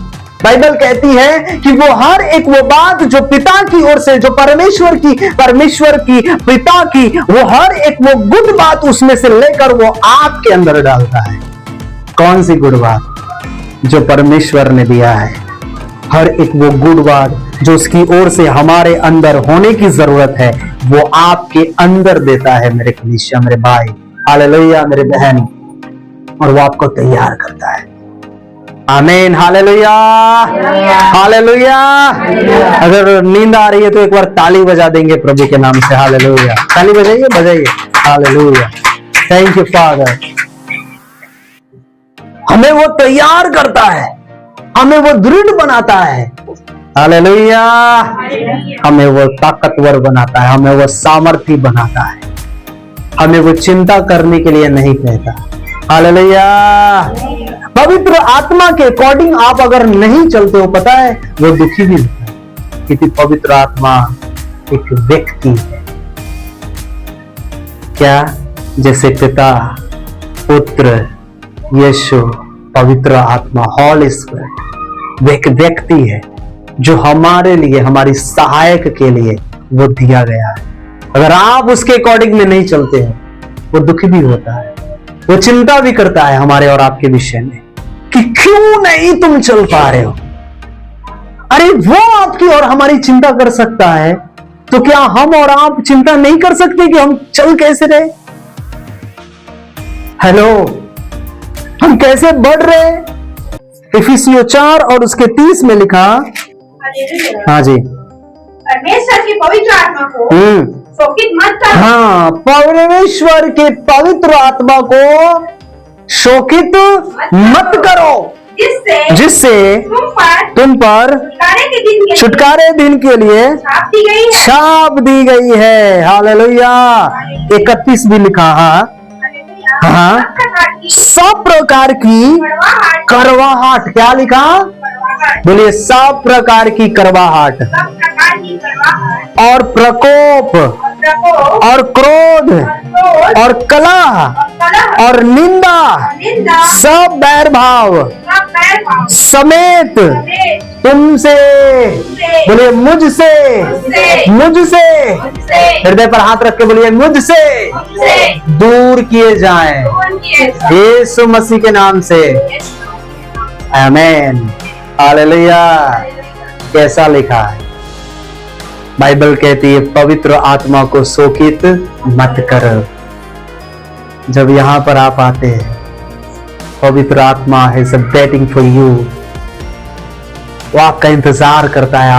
बाइबल कहती है कि वो हर एक वो बात जो पिता की ओर से, जो परमेश्वर की पिता की, वो हर एक वो गुड बात उसमें से लेकर वो आपके अंदर डालता है। कौन सी गुड बात? जो परमेश्वर ने दिया है। हर एक वो गुड बात जो उसकी ओर से हमारे अंदर होने की जरूरत है, वो आपके अंदर देता है मेरे कलीसिया, मेरे भाई। हालेलुया, मेरे बहन। और वो आपको तैयार करता है। आमीन। Hallelujah, hallelujah. अगर नींद आ रही है तो एक बार ताली बजा देंगे प्रभु के नाम से। हालेलुया। ताली बजाइए, बजाइए। हालेलुया। Thank you father. हमें वो तैयार करता है, हमें वो दृढ़ बनाता है। हालेलुया। हमें वो ताकतवर बनाता है, हमें वो सामर्थी बनाता है, हमें वो चिंता करने के लिए नहीं कहता। हालेलुया। पवित्र आत्मा के अकॉर्डिंग आप अगर नहीं चलते हो, पता है वो दुखी भी होता है, क्योंकि पवित्र आत्मा एक व्यक्ति है। क्या? जैसे पिता, पुत्र, यीशु, पवित्र आत्मा, हॉली स्पिरिट, वो एक व्यक्ति है जो हमारे लिए, हमारी सहायक के लिए वो दिया गया है। अगर आप उसके अकॉर्डिंग में नहीं चलते हैं, वो दुखी भी होता है, वो चिंता भी करता है हमारे और आपके विषय में कि क्यों नहीं तुम चल पा रहे हो। अरे वो आपकी और हमारी चिंता कर सकता है, तो क्या हम और आप चिंता नहीं कर सकते कि हम चल कैसे रहे? हेलो, हम कैसे बढ़ रहे? इफिसियों 4 और उसके 30 में लिखा। हाँ जी। परमेश्वर की पवित्र आत्मा को शोकित मत करो। हाँ, परमेश्वर के पवित्र आत्मा को शोकित मत करो। जिससे तुम पर छुटकारे दिन के लिए छाप दी गई है। हालेलुया। 31 भी लिखा है। हाँ, सब प्रकार की करवाहट। क्या लिखा? बोलिए, सब प्रकार की करवाहट और प्रकोप और क्रोध और कलह और निंदा सब बैर भाव समेत तुमसे, बोलिए मुझसे, मुझसे, हृदय पर हाथ रख के बोलिए मुझसे दूर किए जाएं, यीशु मसीह के नाम से। आमीन। हालेलुया। कैसा लिखा है? बाइबल कहती है पवित्र आत्मा को शोकित मत करो। जब यहां पर आप आते हैं, पवित्र आत्मा है सब वेटिंग फॉर यू। वो आपका इंतजार करता है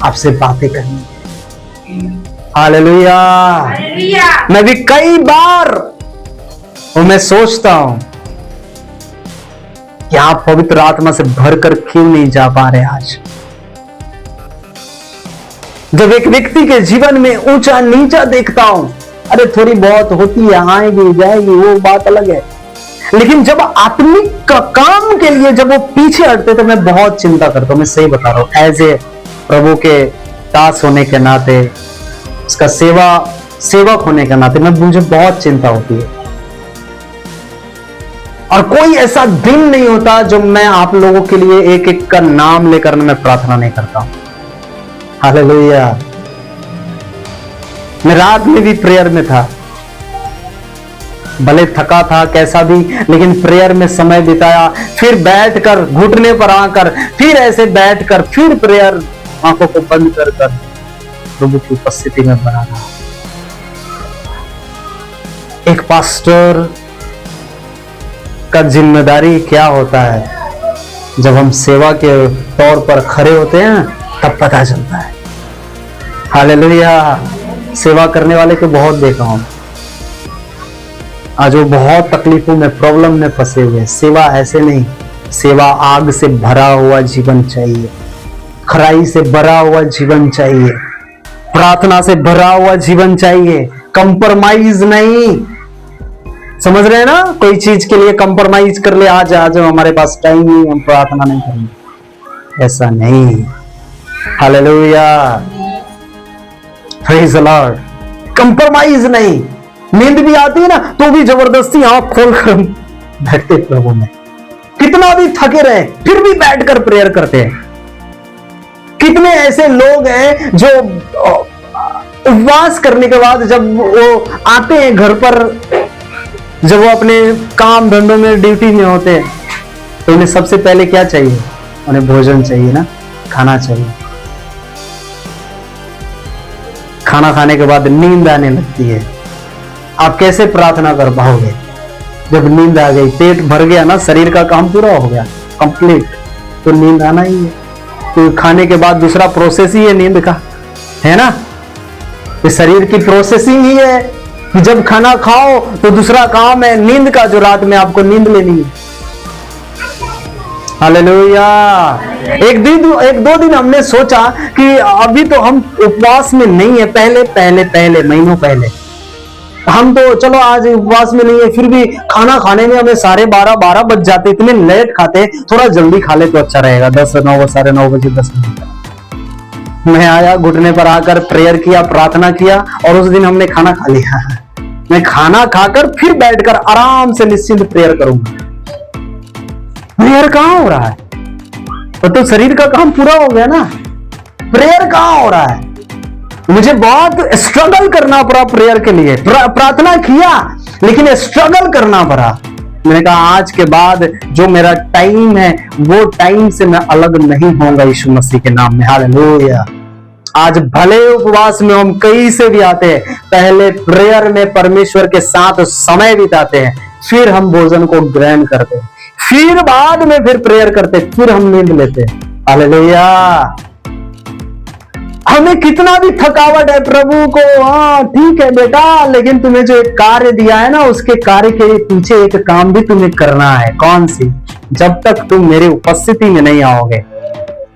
आपसे बातें करनी। हालेलुया। मैं भी कई बार मैं सोचता हूं कि आप पवित्र आत्मा से भरकर क्यों नहीं जा पा रहे आज। जब एक व्यक्ति के जीवन में ऊंचा नीचा देखता हूं, अरे थोड़ी बहुत होती है, आएगी जाएगी, वो बात अलग है, लेकिन जब आत्मिक का काम के लिए जब वो पीछे हटते तो मैं बहुत चिंता करता हूं। मैं सही बता रहा हूं, एज ए प्रभु के दास होने के नाते, उसका सेवक होने के नाते मुझे बहुत चिंता होती है। और कोई ऐसा दिन नहीं होता जो मैं आप लोगों के लिए एक एक का नाम लेकर मैं प्रार्थना नहीं करता हूं। हालेलुया। मैं रात में भी प्रेयर में था, भले थका था कैसा भी, लेकिन प्रेयर में समय बिताया। फिर बैठकर घुटने पर आकर, फिर ऐसे बैठकर, फिर प्रेयर आंखों को बंद कर कर प्रभु की उपस्थिति में बना रहा। एक पास्टर का जिम्मेदारी क्या होता है, जब हम सेवा के तौर पर खड़े होते हैं तब पता चलता है। हालेलुया। सेवा करने वाले को बहुत देखा हूं, आज वो बहुत तकलीफों में, प्रॉब्लम में फंसे हुए। सेवा ऐसे नहीं, सेवा आग से भरा हुआ जीवन चाहिए, खराई से भरा हुआ जीवन चाहिए, प्रार्थना से भरा हुआ जीवन चाहिए, कंप्रोमाइज नहीं। समझ रहे हैं ना? कोई चीज के लिए कंप्रोमाइज कर ले, आज हमारे पास टाइम नहीं, हम प्रार्थना नहीं करेंगे, ऐसा नहीं। Hallelujah. Praise the Lord. Compromise नहीं। नींद भी आती है ना तो भी जबरदस्ती आंख खोलकर बैठते प्रभु में। कितना भी थके रहे फिर भी बैठकर प्रेयर करते हैं। कितने ऐसे लोग हैं जो उपवास करने के बाद जब वो आते हैं घर पर, जब वो अपने काम धंधों में, ड्यूटी में होते हैं, तो उन्हें सबसे पहले क्या चाहिए? उन्हें भोजन चाहिए ना, खाना चाहिए। खाना खाने के बाद नींद आने लगती है। आप कैसे प्रार्थना कर पाओगे जब नींद आ गई? पेट भर गया ना, शरीर का काम पूरा हो गया, कंप्लीट, तो नींद आना ही है। तो खाने के बाद दूसरा प्रोसेस ही है नींद का, है ना? ये शरीर की प्रोसेसिंग ही है कि जब खाना खाओ तो दूसरा काम है नींद का, जो रात में आपको नींद लेनी है। हालेलुया। एक दो दिन हमने सोचा कि अभी तो हम उपवास में नहीं है, पहले महीनों पहले हम तो चलो आज उपवास में नहीं है, फिर भी खाना खाने में हमें 12:30 बज जाते, इतने लेट खाते, थोड़ा जल्दी खा ले तो अच्छा रहेगा, 9:30 बजे 10 बजे। मैं आया, घुटने पर आकर प्रेयर किया, प्रार्थना किया, और उस दिन हमने खाना खा लिया। मैं खाना खाकर फिर बैठकर आराम से निश्चिंत प्रेयर करूंगा। प्रेयर कहां हो रहा है? तो शरीर का काम पूरा हो गया ना, प्रेयर कहां हो रहा है? मुझे बहुत स्ट्रगल करना पड़ा प्रेयर के लिए। प्रार्थना किया लेकिन स्ट्रगल करना पड़ा। मैंने कहा आज के बाद जो मेरा टाइम है वो टाइम से मैं अलग नहीं होऊंगा यीशु मसीह के नाम में। हालेलुया। आज भले उपवास में हम कहीं से भी आते हैं, पहले प्रेयर में परमेश्वर के साथ समय बिताते हैं, फिर हम भोजन को ग्रहण करते हैं, फिर बाद में फिर प्रेयर करते, फिर हम नींद लेते हैं। हालेलुया। हमें कितना भी थकावट है प्रभु को, हाँ ठीक है बेटा, लेकिन तुम्हें जो एक कार्य दिया है ना, उसके कार्य के पीछे एक काम भी तुम्हें करना है। कौन सी? जब तक तुम मेरे उपस्थिति में नहीं आओगे,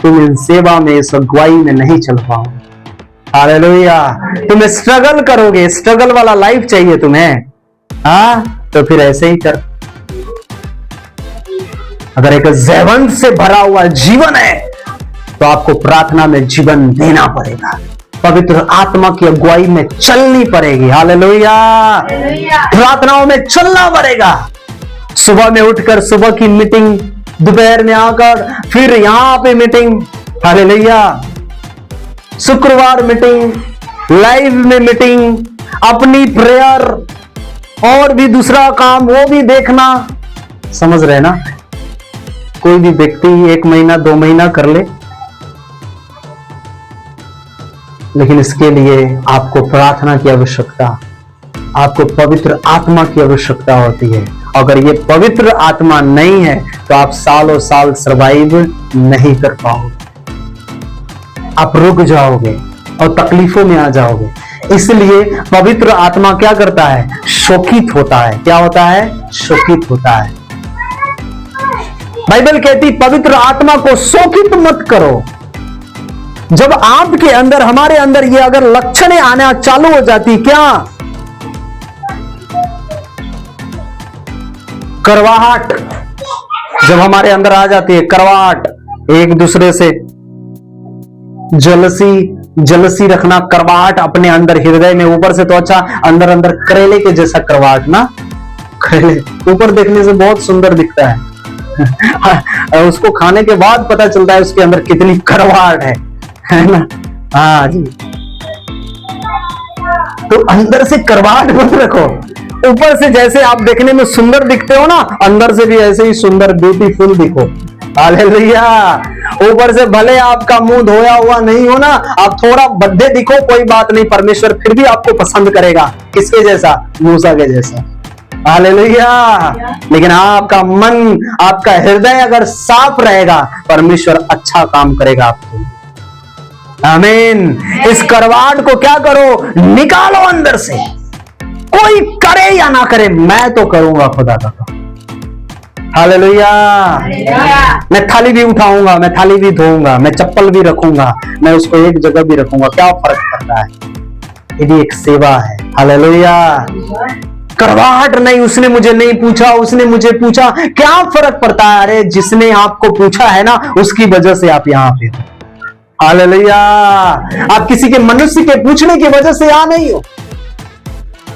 तुम इन सेवा में, इस अगुवाई में नहीं चल पाओगे। हालेलुया। तुम स्ट्रगल करोगे, स्ट्रगल वाला लाइफ चाहिए तुम्हें, हाँ तो फिर ऐसे ही कर। अगर एक जैवंत से भरा हुआ जीवन है तो आपको प्रार्थना में जीवन देना पड़ेगा, पवित्र आत्मा की अगुवाई में चलनी पड़ेगी। हालेलुया। प्रार्थनाओं में चलना पड़ेगा। सुबह में उठकर सुबह की मीटिंग, दोपहर में आकर फिर यहां पे मीटिंग, हालेलुया, शुक्रवार मीटिंग, लाइव में मीटिंग, अपनी प्रेयर और भी दूसरा काम वो भी देखना। समझ रहे ना? कोई भी व्यक्ति 1 महीना 2 महीना कर ले, लेकिन इसके लिए आपको प्रार्थना की आवश्यकता, आपको पवित्र आत्मा की आवश्यकता होती है। अगर ये पवित्र आत्मा नहीं है तो आप सालों साल सरवाइव नहीं कर पाओगे, आप रुक जाओगे और तकलीफों में आ जाओगे। इसलिए पवित्र आत्मा क्या करता है? शोकित होता है। क्या होता है? शोकित होता है। बाइबल कहती पवित्र आत्मा को शोकित मत करो। जब आपके अंदर, हमारे अंदर ये अगर लक्षणें आना चालू हो जाती, क्या? करवाहट जब हमारे अंदर आ जाती है, करवाहट, एक दूसरे से जलसी रखना, करवाहट अपने अंदर हृदय में, ऊपर से तो अच्छा, अंदर अंदर करेले के जैसा करवाहट ना। करेले ऊपर देखने से बहुत सुंदर दिखता है उसको खाने के बाद पता चलता है उसके अंदर कितनी करवाहट है ना। हाँ जी। तो अंदर से करवाहट मत रखो। ऊपर से जैसे आप देखने में सुंदर दिखते हो ना, अंदर से भी ऐसे ही सुंदर ब्यूटीफुल दिखो। हालेलुया। ऊपर से भले आपका मुंह धोया हुआ नहीं हो ना, आप थोड़ा बद्धे दिखो, कोई बात नहीं, परमेश्वर फिर भी आपको पसंद करेगा। किसके जैसा? मूसा के जैसा। हालेलुया। लेकिन आपका मन, आपका हृदय अगर साफ रहेगा, परमेश्वर अच्छा काम करेगा आपको। आमीन। इस करवाहट को क्या करो? निकालो अंदर से। कोई करे या ना करे, मैं तो करूंगा खुदा का काम। हालेलुया। मैं थाली भी उठाऊंगा, मैं थाली भी धोऊंगा, मैं चप्पल भी रखूंगा, मैं उसको एक जगह भी रखूंगा। क्या फर्क पड़ता है? ये भी एक सेवा है। हालेलुया। करवाहट नहीं, उसने मुझे नहीं पूछा, उसने मुझे पूछा, क्या फर्क पड़ता है? अरे जिसने आपको पूछा है ना, उसकी वजह से आप यहाँ पे हो। हालेलुया। आप किसी के मनुष्य के पूछने की वजह से यहाँ नहीं हो,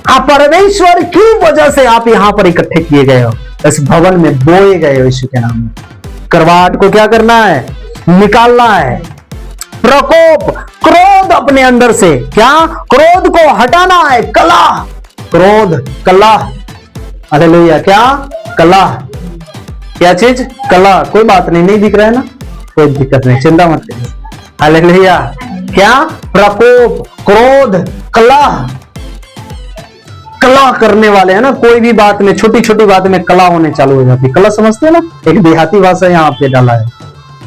आप परमेश्वर की वजह से आप यहां पर इकट्ठे किए गए हो, इस भवन में बोए गए हो यीशु के नाम में। करवाहट को क्या करना है? निकालना है। प्रकोप, क्रोध अपने अंदर से, क्या? क्रोध को हटाना है। कला, क्रोध, कला। हालेलुया। क्या? कला। क्या चीज? कला। कोई बात नहीं, नहीं दिख रहा है ना, कोई दिक्कत नहीं, चिंता मत करिए। हालेलुया। क्या? प्रकोप, क्रोध, कला। कला करने वाले हैं ना, कोई भी बात में, छोटी छोटी बात में कला होने चालू हो जाती है। कला समझते हैं ना? एक देहाती भाषा यहाँ पे डाला है।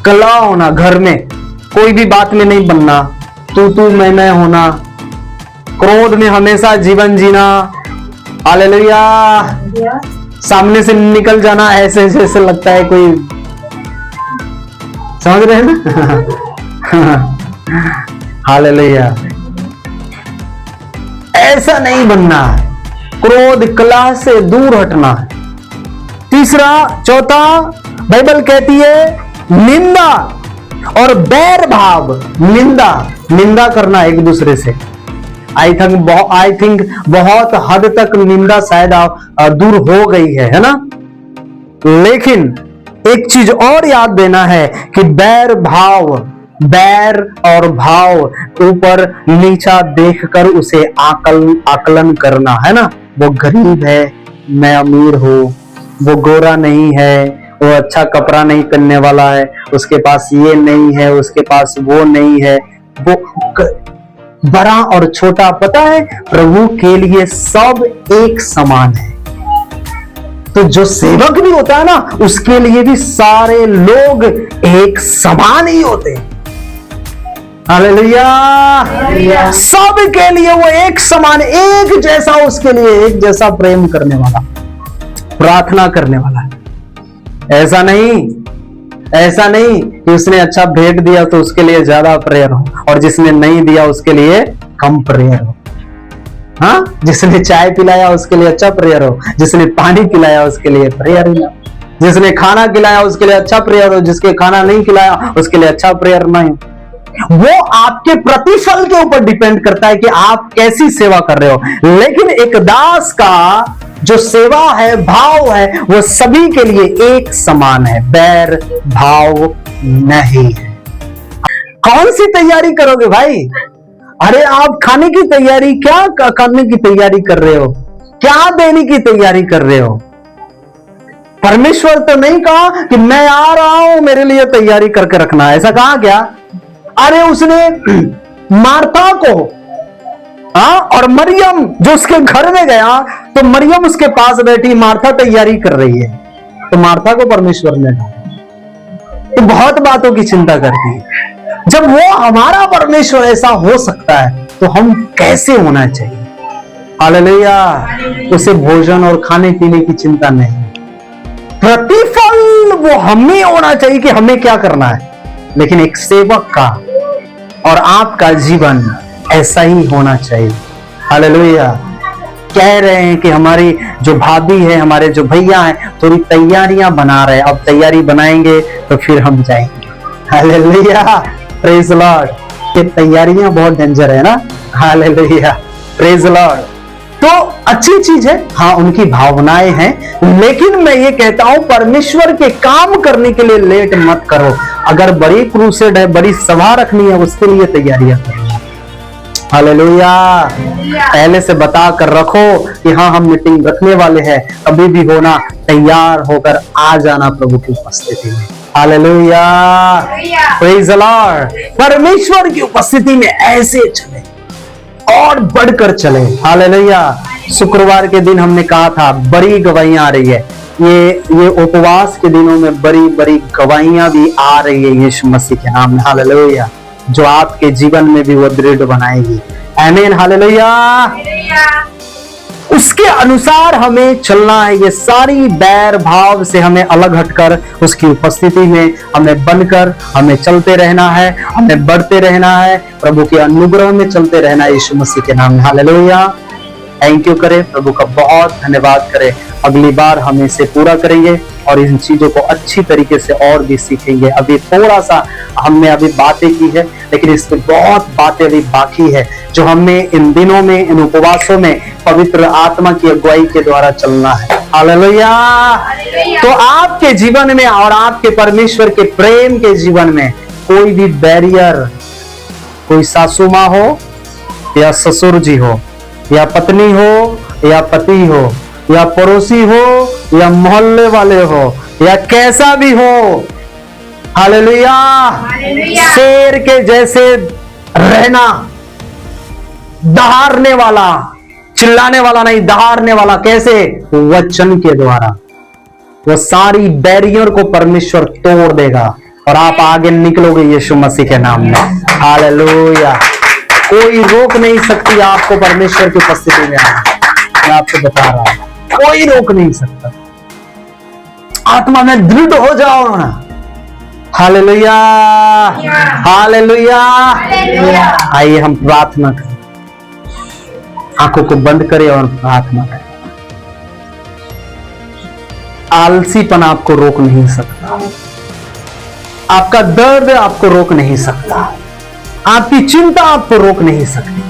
कला होना, घर में कोई भी बात में नहीं बनना, तू मैं होना, क्रोध में हमेशा जीवन जीना। हालेलुया। सामने से निकल जाना ऐसे जैसे लगता है कोई, समझ रहे हैं ना? हालेलुया। ऐसा नहीं बनना है। क्रोध, कलह से दूर हटना है। तीसरा, चौथा, बाइबल कहती है निंदा और बैर भाव। निंदा करना एक दूसरे से। आई थिंक बहुत हद तक निंदा शायद दूर हो गई है ना? लेकिन एक चीज और याद देना है कि बैर और भाव, ऊपर नीचा देखकर उसे आकलन करना है ना। वो गरीब है, मैं अमीर हूं, वो गोरा नहीं है, वो अच्छा कपड़ा नहीं पहनने वाला है, उसके पास ये नहीं है, उसके पास वो नहीं है, वो बड़ा और छोटा, पता है प्रभु के लिए सब एक समान है। तो जो सेवक भी होता है ना, उसके लिए भी सारे लोग एक समान ही होते हैं। हालेलुया। सबके लिए वो एक समान, एक जैसा, उसके लिए एक जैसा प्रेम करने वाला, प्रार्थना करने वाला। ऐसा नहीं कि उसने अच्छा भेंट दिया तो उसके लिए ज्यादा प्रेयर हो, और जिसने नहीं दिया उसके लिए कम प्रेयर हो। हाँ, जिसने चाय पिलाया उसके लिए अच्छा प्रेयर हो, जिसने पानी पिलाया उसके लिए प्रेयर नहीं, जिसने खाना खिलाया उसके लिए अच्छा प्रेयर हो, जिसके खाना नहीं खिलाया उसके लिए अच्छा प्रेयर नहीं। वो आपके प्रतिफल के ऊपर डिपेंड करता है कि आप कैसी सेवा कर रहे हो। लेकिन एक दास का जो सेवा है, भाव है, वो सभी के लिए एक समान है, बैर भाव नहीं है। कौन सी तैयारी करोगे भाई? अरे आप खाने की तैयारी, क्या करने की तैयारी कर रहे हो? क्या देने की तैयारी कर रहे हो? परमेश्वर तो नहीं कहा कि मैं आ रहा हूं, मेरे लिए तैयारी करके रखना, ऐसा कहा क्या? अरे उसने मार्था को, और मरियम जो उसके घर में गया, तो मरियम उसके पास बैठी, मार्था तैयारी कर रही है, तो मार्था को परमेश्वर ने कहा। तो बहुत बातों की चिंता करती है। जब वो हमारा परमेश्वर ऐसा हो सकता है, तो हम कैसे होना चाहिए? हालेलुया। उसे भोजन और खाने पीने की चिंता नहीं, प्रतिफल वो हमें होना चाहिए कि हमें क्या करना है। लेकिन एक सेवक का और आपका जीवन ऐसा ही होना चाहिए। हालेलुया। कह रहे हैं कि हमारी जो भाभी है, हमारे जो भैया हैं, थोड़ी तैयारियां बना रहे हैं, अब तैयारी बनाएंगे तो फिर हम जाएंगे। Hallelujah, praise Lord. ये तैयारियां बहुत डेंजर है ना। Hallelujah, praise Lord. तो अच्छी चीज है, हाँ, उनकी भावनाएं हैं, लेकिन मैं ये कहता हूं परमेश्वर के काम करने के लिए लेट मत करो। अगर बड़ी क्रूसेड है, बड़ी सभा रखनी है, उसके लिए तैयारियां करो। हालेलुया। पहले से बता कर रखो कि हाँ, हम मीटिंग रखने वाले हैं, कभी भी होना, तैयार होकर आ जाना प्रभु की उपस्थिति में। Hallelujah, praise the Lord. परमेश्वर की उपस्थिति में ऐसे चले और बढ़कर चले। हालेलुया। शुक्रवार के दिन हमने कहा था बड़ी गवाहियां आ रही है। ये उपवास के दिनों में बड़ी बड़ी गवाहियां भी आ रही है यीशु मसीह के नाम में। हालेलुया। जो आपके जीवन में भी वो दृढ़ बनाएगी। आमीन। हालेलुया। उसके अनुसार हमें चलना है। ये सारी बैर भाव से हमें अलग हटकर उसकी उपस्थिति में हमें बनकर हमें चलते रहना है, हमें बढ़ते रहना है, प्रभु के अनुग्रह में चलते रहना है यीशु मसीह के नाम में। हालेलुया। थैंक यू करें, प्रभु का बहुत धन्यवाद करें। अगली बार हम इसे पूरा करेंगे और इन चीजों को अच्छी तरीके से और भी सीखेंगे। अभी थोड़ा सा हमने अभी बातें की है, लेकिन इसमें बहुत बातें अभी बाकी है जो हमें इन दिनों में, इन उपवासों में पवित्र आत्मा की अगुवाई के द्वारा चलना है। हालेलुया। तो आपके जीवन में और आपके परमेश्वर के प्रेम के जीवन में कोई भी बैरियर, कोई सासू माँ हो या ससुर जी हो या पत्नी हो या पति हो या पड़ोसी हो या मोहल्ले वाले हो या कैसा भी हो, हालेलुया, शेर के जैसे रहना, दहाड़ने वाला, चिल्लाने वाला नहीं, दहाड़ने वाला। कैसे? वचन के द्वारा। वो सारी बैरियर को परमेश्वर तोड़ देगा और आप आगे निकलोगे यीशु मसीह के नाम में। हालेलुया। कोई रोक नहीं सकती आपको परमेश्वर की उपस्थिति में आना। मैं आपको बता रहा हूं, कोई रोक नहीं सकता। आत्मा में दृढ़ हो जाओ ना। Hallelujah, hallelujah. आइए हम प्रार्थना करें, आंखों को बंद करें और प्रार्थना करें। आलसीपन आपको रोक नहीं सकता, आपका दर्द आपको रोक नहीं सकता, आपकी चिंता आपको रोक नहीं सकती,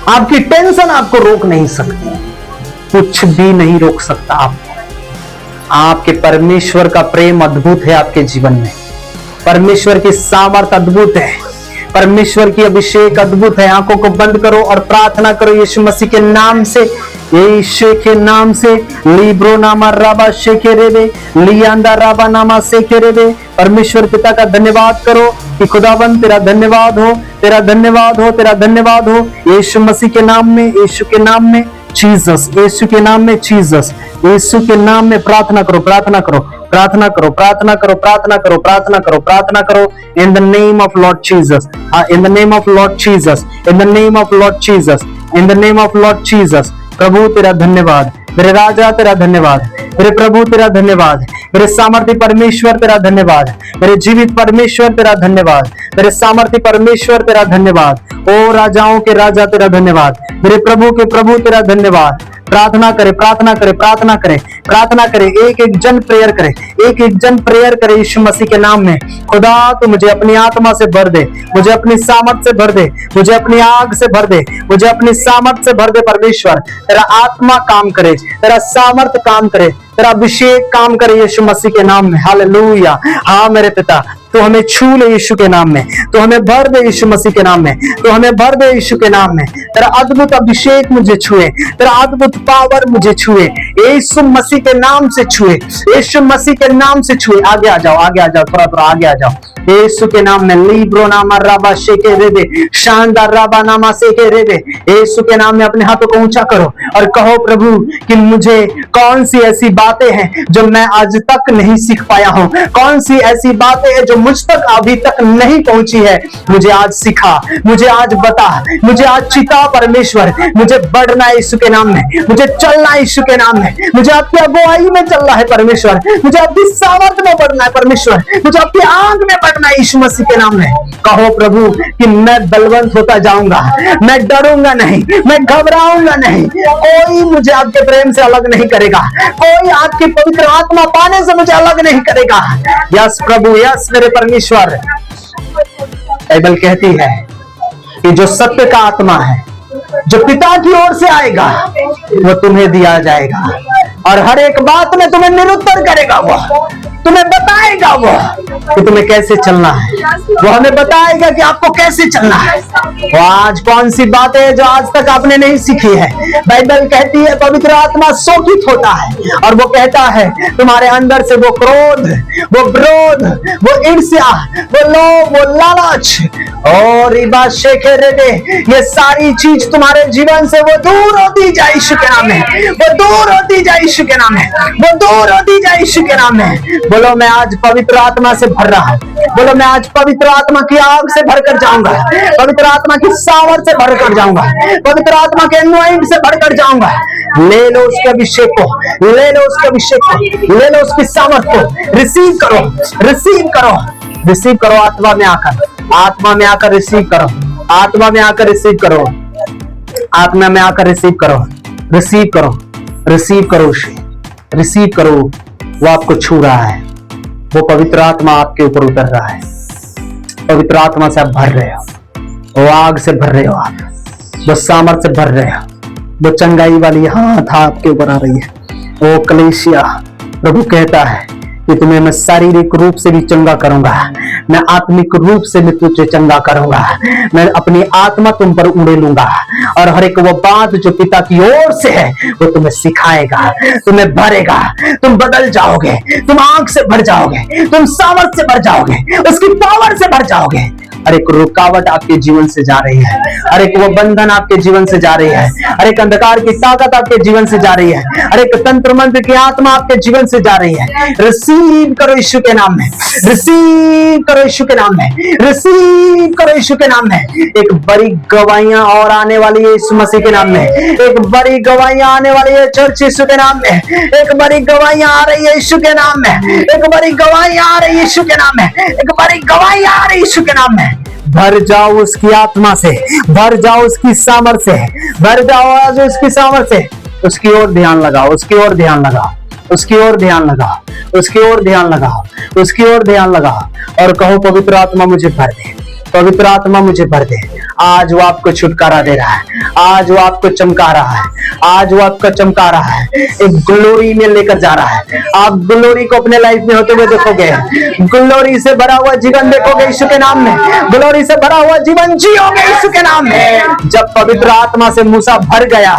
आपकी टेंशन आपको रोक नहीं सकती, कुछ भी नहीं रोक सकता आपको। आपके परमेश्वर का प्रेम अद्भुत है आपके जीवन में, परमेश्वर की सामर्थ अद्भुत है, परमेश्वर की अभिषेक अद्भुत है। आंखों को बंद करो और प्रार्थना करो यीशु मसीह के नाम से, यीशु के नाम से। लीब्रो नामा राबा शेखे रेबे, लियांदा राबा नामा शेखे रेबे। परमेश्वर पिता का धन्यवाद करो कि खुदाबंद तेरा धन्यवाद हो, तेरा धन्यवाद हो, तेरा धन्यवाद हो। यीशु मसीह के नाम में, यीशु के नाम में जीसस, यीशु के नाम में जीसस, यीशु के नाम में प्रार्थना करो, प्रार्थना करो, प्रार्थना करो, प्रार्थना करो, प्रार्थना करो, प्रार्थना करो, प्रार्थना करो। In the name of Lord Jesus, in the name of Lord Jesus, in the name of Lord Jesus, in the name of Lord Jesus. प्रभु तेरा धन्यवाद, मेरे राजा तेरा धन्यवाद, मेरे प्रभु तेरा धन्यवाद, मेरे सामर्थ्य परमेश्वर तेरा धन्यवाद, मेरे जीवित परमेश्वर तेरा धन्यवाद, मेरे सामर्थ्य परमेश्वर तेरा धन्यवाद। ओ राजाओं के राजा तेरा धन्यवाद, मेरे प्रभु के प्रभु तेरा धन्यवाद। प्रार्थना करे, प्रार्थना करे, प्रार्थना करे, प्रार्थना करे, एक एक जन प्रेयर करे, एक एक जन प्रेयर करे यीशु मसीह के नाम में। खुदा तू मुझे अपनी आत्मा से भर दे, मुझे अपनी सामर्थ से भर दे, मुझे अपनी आग से भर दे, मुझे अपनी सामर्थ से भर दे। परमेश्वर तेरा आत्मा काम करे, तेरा सामर्थ काम करे, तेरा अभिषेक काम करे यीशु मसीह के नाम में। हालेलुया। हाँ मेरे पिता, तो हमें छू ले यीशु के नाम में, तो हमें भर दे यीशु मसीह के नाम में, तो हमें भर दे यीशु के नाम में। तेरा अद्भुत अभिषेक मुझे छुए, तेरा अद्भुत पावर मुझे छुए, यीशु मसीह के नाम से छुए, यीशु मसीह के नाम से छुए। आगे आ जाओ, आगे आ जाओ, थोड़ा थोड़ा आगे आ जाओ। यीशु के नाम में लीब्रो नामा राबा शेके रेबे, शानदार राबा नामा शेके रेबे। यीशु के नाम में अपने हाथों को ऊंचा करो और कहो प्रभु कि मुझे कौन सी ऐसी बातें हैं जो मैं आज तक नहीं सीख पाया हूं, कौन सी ऐसी बातें हैं जो मुझ तक अभी तक नहीं पहुंची है। मुझे आज सिखा, मुझे आज बता, मुझे आज चिता परमेश्वर। मुझे बढ़ना है यीशु के नाम में, मुझे चलना है यीशु के नाम में, मुझे आपकी अगुवाई में चलना है परमेश्वर, मुझे आपकी सामर्थ में बढ़ना है परमेश्वर, मुझे आपकी आंख में बढ़ना है यीशु मसीह के नाम में। कहो प्रभु कि मैं बलवंत होता जाऊंगा, मैं डरूंगा नहीं, मैं घबराऊंगा नहीं। कोई मुझे आपके प्रेम से अलग नहीं करेगा, कोई आपकी पवित्र आत्मा पाने से मुझे अलग नहीं करेगा। यस प्रभु, यस मेरे परमेश्वर। बाइबल कहती है कि जो सत्य का आत्मा है, जो पिता की ओर से आएगा, वो तुम्हें दिया जाएगा और हर एक बात में तुम्हें निरुत्तर करेगा। वो तुम्हें बताएगा वो कि तुम्हें कैसे चलना है, वो हमें बताएगा कि आपको कैसे चलना है। वो आज कौन सी बातें हैं जो आज तक आपने नहीं सीखी है। बाइबल कहती है पवित्र आत्मा शोकित होता है और वो कहता है तुम्हारे अंदर से वो क्रोध, वो विरोध, वो ईर्ष्या, वो लोभ, वो लालच और ये सारी चीज तुम्हारे जीवन से वो दूर होती जाए यीशु के नाम में, वो दूर होती जाए यीशु के नाम में, वो दूर होती जाए यीशु के नाम में। बोलो मैं आज पवित्र आत्मा से भर रहा हूं, बोलो मैं आज पवित्र आत्मा की आग से भरकर जाऊंगा, पवित्र आत्मा की सामर्थ से भरकर जाऊंगा, पवित्र आत्मा के अनॉइंट से भरकर जाऊंगा। ले लो उसके अभिषेक को, ले लो उसके अभिषेक को, ले लो उसकी सामर्थ को। रिसीव करो, रिसीव करो, रिसीव करो। आत्मा में आकर, आत्मा में आकर रिसीव करो, आत्मा में आकर रिसीव करो, आत्मा में आकर रिसीव करो, रिसीव करो, रिसीव करो उसे, रिसीव करो। वो आपको छू रहा है, वो पवित्र आत्मा आपके ऊपर उतर रहा है। पवित्र आत्मा से आप भर रहे हो, वो आग से भर रहे हो, आप वो सामर्थ्य से भर रहे हो, वो चंगाई वाली हाथ आपके ऊपर आ रही है। वो कलेशिया प्रभु कहता है कि तुम्हें मैं शारीरिक रूप से भी चंगा करूंगा, मैं आत्मिक रूप से भी तुझे चंगा करूंगा, मैं अपनी आत्मा तुम पर उड़ेलूंगा और हर एक वो बात जो पिता की ओर से है वो तुम्हें सिखाएगा, तुम्हें भरेगा, तुम बदल जाओगे, तुम आंख से भर जाओगे, तुम सामर्थ से भर जाओगे, उसकी पावर से भर जाओगे। हर एक रुकावट आपके जीवन से जा रही है, हर एक वो बंधन आपके जीवन से जा रही है, हर एक अंधकार की ताकत आपके जीवन से जा रही है, हर एक तंत्र मंत्र की आत्मा आपके जीवन से जा रही है। रिसीव करो यीशु के नाम में, रिसीव करो यीशु के नाम में, रिसीव करो यीशु के नाम में। एक बड़ी गवाहियां और आने वाली है यीशु मसीह के नाम में, एक बड़ी गवाहियां आने वाली है चर्च यीशु के नाम में, एक बड़ी गवाहियां आ रही है यीशु के नाम में, एक बड़ी गवाहियां आ रही है यीशु के नाम में, एक बड़ी गवाहियां आ रही है यीशु के नाम में। भर जाओ उसकी आत्मा से, भर जाओ उसकी सामर्थ्य से, भर जाओ आज उसकी सामर्थ्य से। उसकी ओर ध्यान लगाओ, उसकी ओर ध्यान लगाओ, उसकी ओर ध्यान लगाओ, उसकी ओर ध्यान लगाओ, उसकी ओर ध्यान लगाओ और कहो पवित्र आत्मा मुझे भर दे, पवित्र आत्मा मुझे भर दे। आज वो आपको छुटकारा दे रहा है, आज वो आपको चमका रहा है, आज वो आपको चमका रहा है, एक ग्लोरी में लेकर जा रहा है। आप ग्लोरी को अपने लाइफ में होते हुए देखोगे, ग्लोरी से भरा हुआ जीवन देखोगे यीशु के नाम में, ग्लोरी से भरा हुआ जीवन जियोगे यीशु के नाम में। जब पवित्र आत्मा से मूसा भर गया,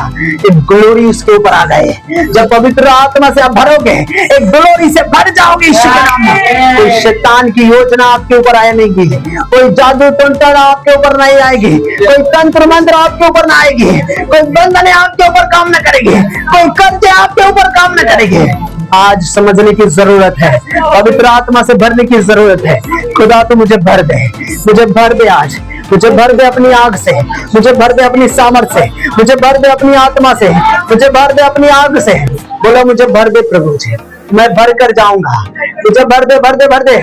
एक ग्लोरी उसके ऊपर आ गए। जब पवित्र आत्मा से आप भरोगे, एक ग्लोरी से भर जाओगे यीशु के नाम में। कोई शैतान की योजना आपके ऊपर आया नहीं की, कोई जादू जादू टोंटन आपके ऊपर नहीं आएगी, कोई तंत्र मंत्र आपके ऊपर ना आएगी, कोई बंधने आपके ऊपर काम न करेगी, कोई कर्जे आपके ऊपर काम न करेगी। आज समझने की जरूरत है, पवित्र आत्मा से भरने की जरूरत है। खुदा तो मुझे भर दे, मुझे भर दे आज, मुझे भर दे अपनी आग से, मुझे भर दे अपनी सामर्थ से, मुझे भर दे अपनी आत्मा से, मुझे भर दे अपनी आग से। बोलो मुझे भर दे प्रभु जी, मैं भर कर जाऊंगा। मुझे भर दे, भर दे, भर दे,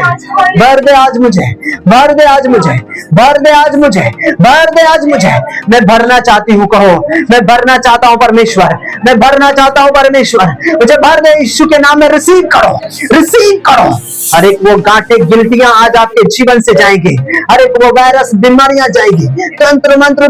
भर दे आज मुझे, भर दे आज मुझे, भर दे आज मुझे, भर दे आज मुझे। मैं भरना चाहती हूँ, कहो मैं भरना चाहता हूँ परमेश्वर, मैं भरना चाहता हूँ परमेश्वर, मुझे भर दे यीशु के नाम में। रिसीव करो, रिसीव करो। हर एक वो गांठे गिल्टियां आज आपके जीवन से जाएंगी, हर एक वो वायरस बीमारियां जाएंगी, तंत्र मंत्र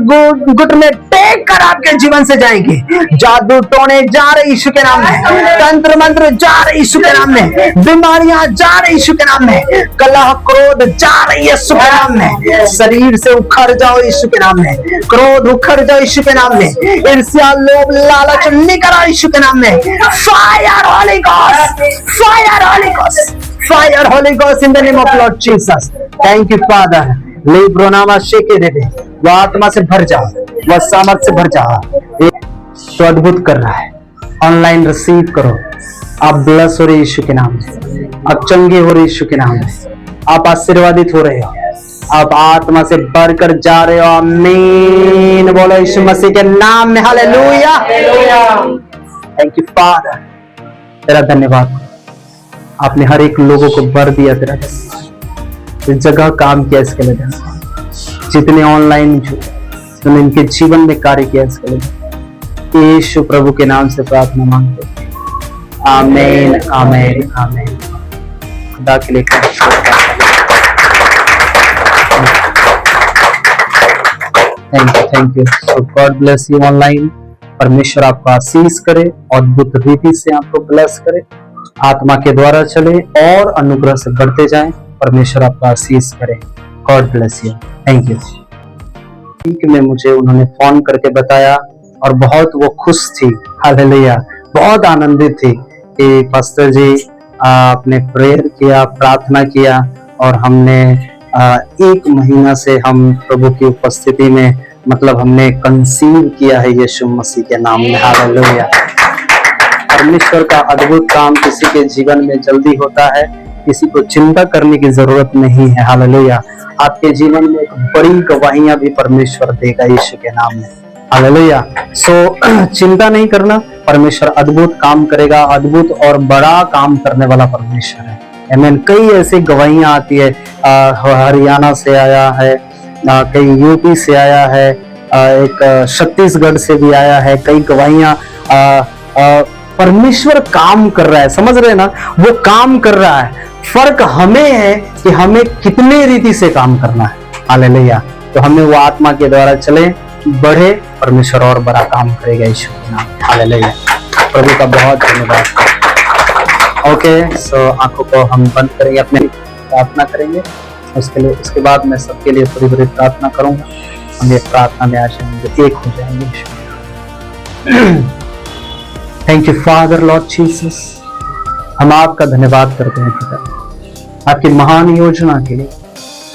गुट में टेक कर आपके जीवन से जाएंगी। जादू टोने जा रहे यीशु के नाम में, तंत्र मंत्र जा रहे यीशु के नाम में, बीमारियां जा रही यीशु के नाम में, कलह क्रोध जा रही है यीशु के नाम में। शरीर से उखड़ जाओ यीशु के नाम में, क्रोध उखड़ जाओ यीशु के नाम में, ईर्ष्या लोभ लालच निकल आओ यीशु के नाम में। Fire Holi ghost, fire Holi ghost, fire Holi ghost in the name of Lord Jesus. Thank you father. ले ब्रोनामा शेके दे दे, वो आत्मा से भर जाओ, वह सामर्थ से भर जाओ। तो अद्भुत कर रहा है, ऑनलाइन रिसीव करो। आप ब्लेस हो रहे यीशु के नाम में, आप चंगे हो रहे यीशु के नाम में, आप आशीर्वादित हो रहे हो, आप आत्मा से भरकर जा रहे हो। आमीन बोलो यीशु मसीह के नाम में। Hallelujah, thank you father. तेरा धन्यवाद, आपने हर एक लोगों को भर दिया। तेरा धन्यवाद, इस जगह काम किया इसके लिए धन्यवाद। जितने ऑनलाइन जो इनके जीवन में कार्य किया इसके लिए यीशु प्रभु के नाम से प्रार्थना मांगते हैं। आमीन, आमीन, आमीन। खुदा के लिए thank you. So God bless you online. परमेश्वर आपको आशीष करे, अद्भुत रीति से आपको ब्लेस करे, आत्मा के द्वारा चले और अनुग्रह से बढ़ते जाएं। परमेश्वर आपको आशीष करे। God bless you. Thank you. ठीक में मुझे उन्होंने फोन करके बताया और बहुत वो खुश थी। हालेलुया, बहुत आनंदित थी कि पास्टर जी आपने प्रेयर किया, प्रार्थना किया और हमने 1 महीना से हम प्रभु की उपस्थिति में मतलब हमने कंसीव किया है यीशु मसीह के नाम में। हालेलुया। परमेश्वर का अद्भुत काम किसी के जीवन में जल्दी होता है, किसी को चिंता करने की जरूरत नहीं है। हालेलुया। आपके जीवन में एक बड़ी गवाहियां भी परमेश्वर देगा यीशु के नाम में। हालेलुया। सो चिंता नहीं करना, परमेश्वर अद्भुत काम करेगा। अद्भुत और बड़ा काम करने वाला परमेश्वर है। आमीन। कई ऐसी गवाहियां आती है, हरियाणा से आया है, कई यूपी से आया है, एक छत्तीसगढ़ से भी आया है। कई गवाहियां परमेश्वर काम कर रहा है, समझ रहे हैं ना, वो काम कर रहा है। फर्क हमें है कि हमें कितने रीति से काम करना है। हालेलुया। तो हमें वो आत्मा के द्वारा चले, बढ़े, परमेश्वर और बड़ा काम करेगा यीशु के नाम। हालेलुया। प्रभु का बहुत धन्यवाद। ओके, सो आंखों को हम बंद करेंगे, अपने प्रार्थना करेंगे। उसके बाद मैं सबके लिए थोड़ी बड़ी प्रार्थना करूंगा। हम ये प्रार्थना में आज एक हो जाएंगे। Thank you father Lord Jesus. हम आपका धन्यवाद करते हैं पिता, आपकी महान योजना के लिए,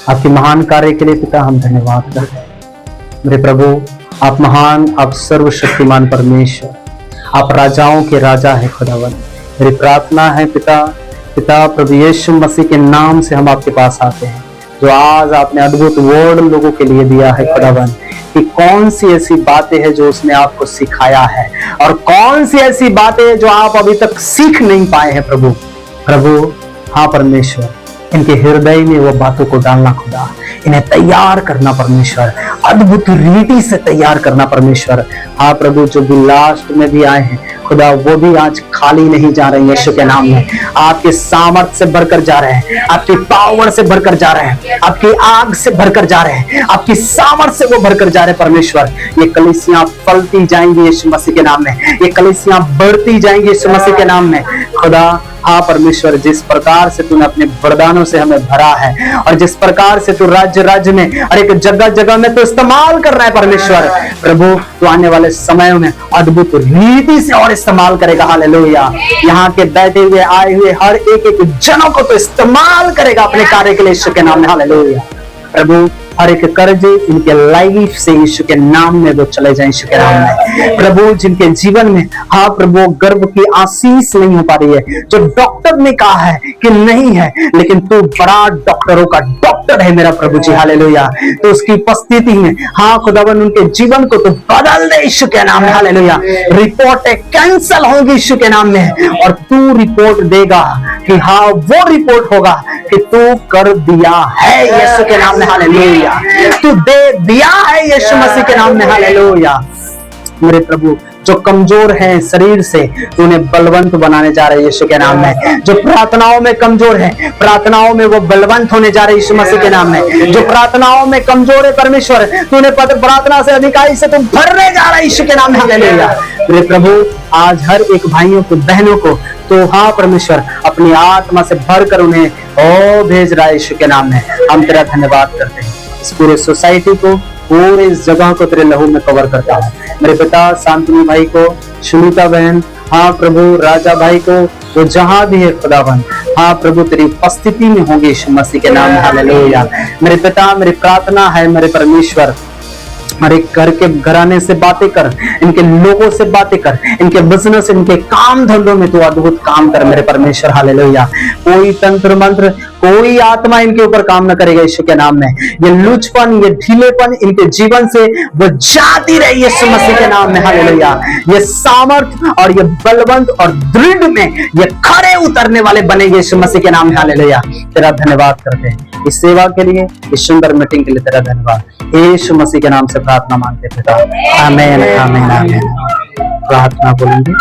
आपके महान कार्य के लिए पिता हम धन्यवाद करते हैं। मेरे प्रभु आप महान, आप सर्वशक्तिमान परमेश्वर, आप राजाओं के राजा है खुदावन। मेरी प्रार्थना है पिता प्रभु यीशु मसीह के नाम से हम आपके पास आते हैं, जो आज आपने अद्भुत वर्ड लोगों के लिए दिया है खुदावन, कि कौन सी ऐसी बातें हैं जो उसने आपको सिखाया है और कौन सी ऐसी बातें हैं जो आप अभी तक सीख नहीं पाए हैं। प्रभु हाँ परमेश्वर, इनके हृदय में वो बातों को डालना खुदा, इन्हें तैयार करना परमेश्वर, अद्भुत रीति से तैयार करना परमेश्वर। हाँ प्रभु, जो भी लास्ट में भी आए हैं खुदा, वो भी आज खाली नहीं जा रहे हैं यीशु के नाम में। आपके सामर्थ से भरकर जा रहे हैं, आपकी पावर से भरकर जा रहे हैं, आपकी आग से भरकर जा रहे हैं, आपकी सामर्थ से वो भरकर जा रहे हैं परमेश्वर। ये कलीसियां फलती जाएंगी यीशु मसीह के नाम में, ये कलीसियां बढ़ती जाएंगी यीशु मसीह के नाम में खुदा। हाँ परमेश्वर, जिस प्रकार से तूने अपने वरदानों से हमें भरा है और जिस प्रकार से तू राज्य में और एक जगह में तो इस्तेमाल कर रहा है परमेश्वर, प्रभु तो आने वाले समयों में अद्भुत रीति से और इस्तेमाल करेगा। हालेलुया। यहाँ के बैठे हुए आए हुए हर एक जनों को तो इस्तेमाल करेगा अपने कार्य के लिए यीशु के नाम में। हालेलुया। प्रभु हर एक कर्ज इनके लाइफ से यीशु के नाम में वो चले जाए यीशु के नाम में। प्रभु जिनके जीवन में हाँ प्रभु गर्भ की आशीष नहीं हो पा रही है, जो डॉक्टर ने कहा है कि नहीं है, लेकिन तू बड़ा डॉक्टरों का डॉक्टर है मेरा प्रभु जी, हालेलुया। तो उसकी उपस्थिति में हाँ खुदावन उनके जीवन को तो बदल दे यीशु के नाम में, हालेलुया। रिपोर्ट कैंसल होगी यीशु के नाम में, और तू रिपोर्ट देगा कि हाँ वो रिपोर्ट होगा कि तू कर दिया है यीशु के नाम में, हालेलुया। तू दे दिया है यीशु मसीह के नाम में, हालेलुया। मेरे प्रभु जो कमजोर हैं शरीर से, तू उन्हें बलवंत बनाने जा रहे हैं यीशु के नाम में। जो प्रार्थनाओं में कमजोर है, प्रार्थनाओं में वो बलवंत होने जा रहे हैं यीशु मसीह के नाम में। जो प्रार्थनाओं में कमजोर है परमेश्वर, तू उन्हें प्रार्थना से अधिकारी से तुम भरने जा रहा है यीशु के नाम में, हालेलुया। मेरे प्रभु आज हर एक भाइयों को बहनों को तो हाँ परमेश्वर अपनी आत्मा से भरकर उन्हें भेज रहा है यीशु के नाम में। हम तेरा धन्यवाद करते हैं, इस पूरे सोसाइटी को, पूरे इस जगह को तेरे लहू में कवर करता हूँ। मेरे पिता शांतनु भाई को, सुनीता बहन, हाँ प्रभु राजा भाई को, वो जहां भी है खुदावन, हाँ प्रभु तेरी उपस्थिति में होंगे यीशु मसीह के नाम में, हालेलुया। मेरे पिता मेरी प्रार्थना है मेरे परमेश्वर, हर एक घर के घराने से बातें कर, इनके लोगों से बातें कर, इनके बिजनेस इनके काम धंधों में तू अद्भुत काम कर मेरे परमेश्वर, हालेलुया। कोई तंत्र मंत्र कोई आत्मा इनके ऊपर काम न करेगा यीशु के नाम में। ये लुचपन ये ढीलेपन इनके जीवन से वो जाती रही यीशु मसीह के नाम में, हालेलुया। ये सामर्थ और ये बलवंत और दृढ़ में ये खड़े उतरने वाले बनेंगे यीशु मसीह के नाम में, हालेलुया। तेरा धन्यवाद करते हैं इस सेवा के लिए, इस सुंदर मीटिंग के लिए तेरा धन्यवाद। यीशु मसीह के नाम से प्रार्थना मांगते पिता, आमीन आमीन आमीन। प्रार्थना बोलेंगे।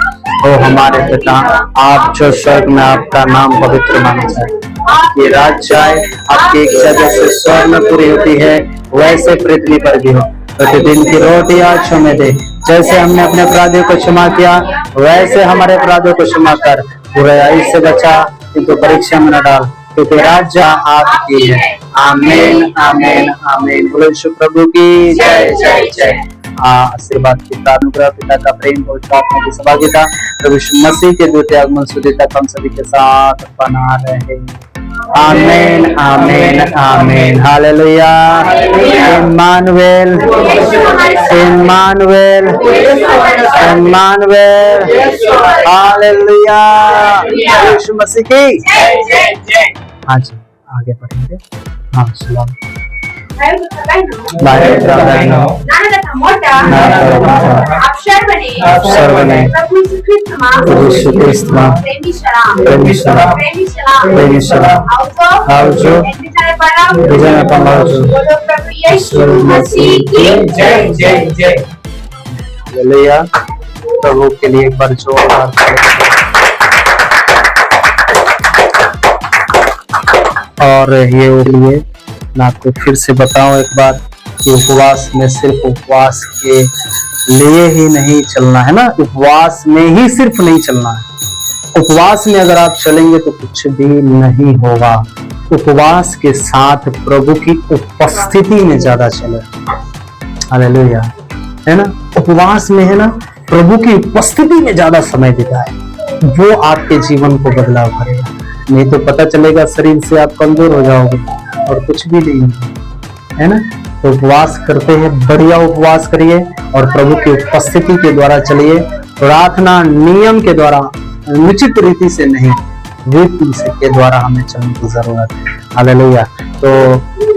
ओ हमारे पिता, आप जो स्वर्ग में, आपका नाम पवित्र माना जाए, आपकी राज्य आए, आपकी इच्छा जैसे स्वर्ग में पूरी होती है वैसे पृथ्वी पर भी हो। प्रतिदिन की रोटी आज हमें दे, जैसे हमने अपने अपराधियों को क्षमा किया वैसे हमारे अपराधियों को क्षमा कर, बुराई से बचा किंतु परीक्षा में न डाल, क्योंकि राज्य आपकी है। आमीन आमीन आमीन। बोलो यीशु प्रभु की जय जय जय। आशीर्वाद की अनुग्रह, पिता का प्रेम, पवित्र आत्मा की सहभागिता, प्रभु यीशु मसीह के द्वितीय आगमन सुधी तक हम सभी के साथ बना रहे। आमीन आमीन आमीन। हालेलुया। Emmanuel Emmanuel Emmanuel. हालेलुया। यीशु मसीह की जय जय जय। हाँ जी आगे बढ़ेंगे। हाँ सलाम। प्रभु के लिए एक बार जोरदार और ये लिए मैं आपको फिर से बताऊं एक बार कि उपवास में सिर्फ उपवास के लिए ही नहीं चलना है ना, उपवास में ही सिर्फ नहीं चलना है। उपवास में अगर आप चलेंगे तो कुछ भी नहीं होगा। उपवास के साथ प्रभु की उपस्थिति में ज्यादा चले, हालेलुया, है ना। उपवास में है ना प्रभु की उपस्थिति में ज्यादा समय बिताए, वो आपके जीवन को बदलाव करेगा। नहीं तो पता चलेगा शरीर से आप कमजोर हो जाओगे और कुछ भी नहीं होगा, है ना। तो उपवास करते हैं, बढ़िया उपवास करिए और प्रभु की उपस्थिति के द्वारा चलिए। प्रार्थना नियम के द्वारा, निश्चित रीति से नहीं, रीति से के द्वारा हमें चलने की जरूरत है। हालेलुया। तो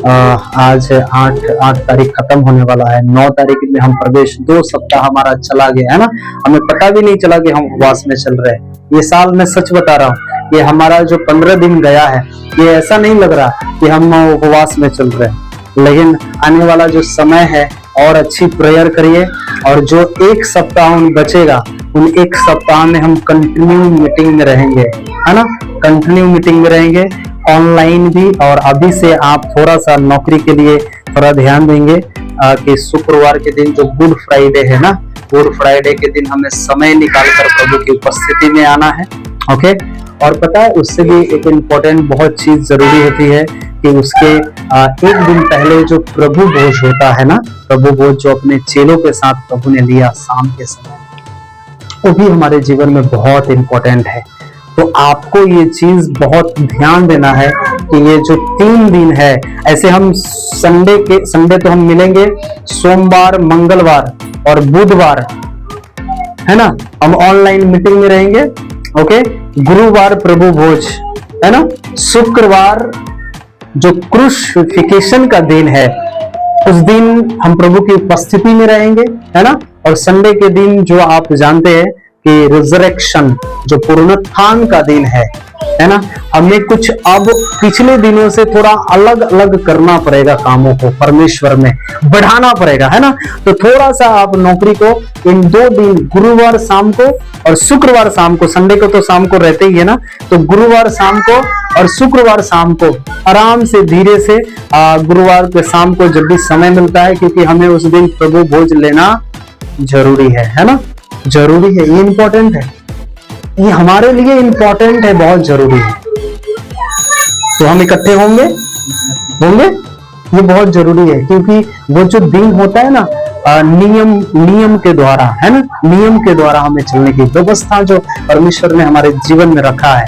आज 8 तारीख खत्म होने वाला है, 9 तारीख में हम प्रवेश, 2 सप्ताह हमारा चला गया है ना, हमें पता भी नहीं चला कि हम उपवास में चल रहे हैं। ये साल मैं सच बता रहा हूँ, ये हमारा जो 15 दिन गया है, ये ऐसा नहीं लग रहा कि हम उपवास में चल रहे हैं। लेकिन आने वाला जो समय है और अच्छी प्रेयर करिए, और जो 1 सप्ताह बचेगा उन 1 सप्ताह में हम कंटिन्यू मीटिंग में रहेंगे, है ना, कंटिन्यू मीटिंग में रहेंगे, ऑनलाइन भी। और अभी से आप थोड़ा सा नौकरी के लिए थोड़ा ध्यान देंगे कि शुक्रवार के दिन जो गुड फ्राइडे है ना, गुड फ्राइडे के दिन हमें समय निकालकर प्रभु की उपस्थिति में आना है। ओके। और पता है उससे भी एक इम्पोर्टेंट बहुत चीज जरूरी होती है कि उसके 1 दिन पहले जो प्रभु भोज होता है ना, प्रभु भोज जो अपने चेलों के साथ प्रभु ने लिया शाम के समय, वो भी हमारे जीवन में बहुत इम्पोर्टेंट है। तो आपको ये चीज बहुत ध्यान देना है कि ये जो 3 दिन है, ऐसे हम संडे तो हम मिलेंगे, सोमवार, मंगलवार और बुधवार, है ना, हम ऑनलाइन मीटिंग में रहेंगे। ओके, गुरुवार प्रभु भोज, है ना, शुक्रवार जो क्रूसिफिकेशन का दिन है, उस दिन हम प्रभु की उपस्थिति में रहेंगे, है ना, और संडे के दिन जो आप जानते हैं कि रिजरेक्शन, जो पुनरुत्थान का दिन है ना, हमें कुछ अब पिछले दिनों से थोड़ा अलग अलग करना पड़ेगा, कामों को परमेश्वर में बढ़ाना पड़ेगा, है ना। तो थोड़ा सा आप नौकरी को इन 2 दिन, गुरुवार शाम को और शुक्रवार शाम को, संडे को तो शाम को रहते ही है ना, तो गुरुवार शाम को और शुक्रवार शाम को आराम से धीरे से गुरुवार के शाम को जब भी समय मिलता है, क्योंकि हमें उस दिन प्रभु भोज लेना जरूरी है ना, जरूरी है, ये इंपॉर्टेंट है, ये हमारे लिए इंपॉर्टेंट है, बहुत जरूरी है। तो हम इकट्ठे होंगे, ये बहुत जरूरी है, क्योंकि वो जो दिन होता है ना, नियम के द्वारा, है ना, नियम के द्वारा हमें चलने की व्यवस्था जो परमेश्वर ने हमारे जीवन में रखा है,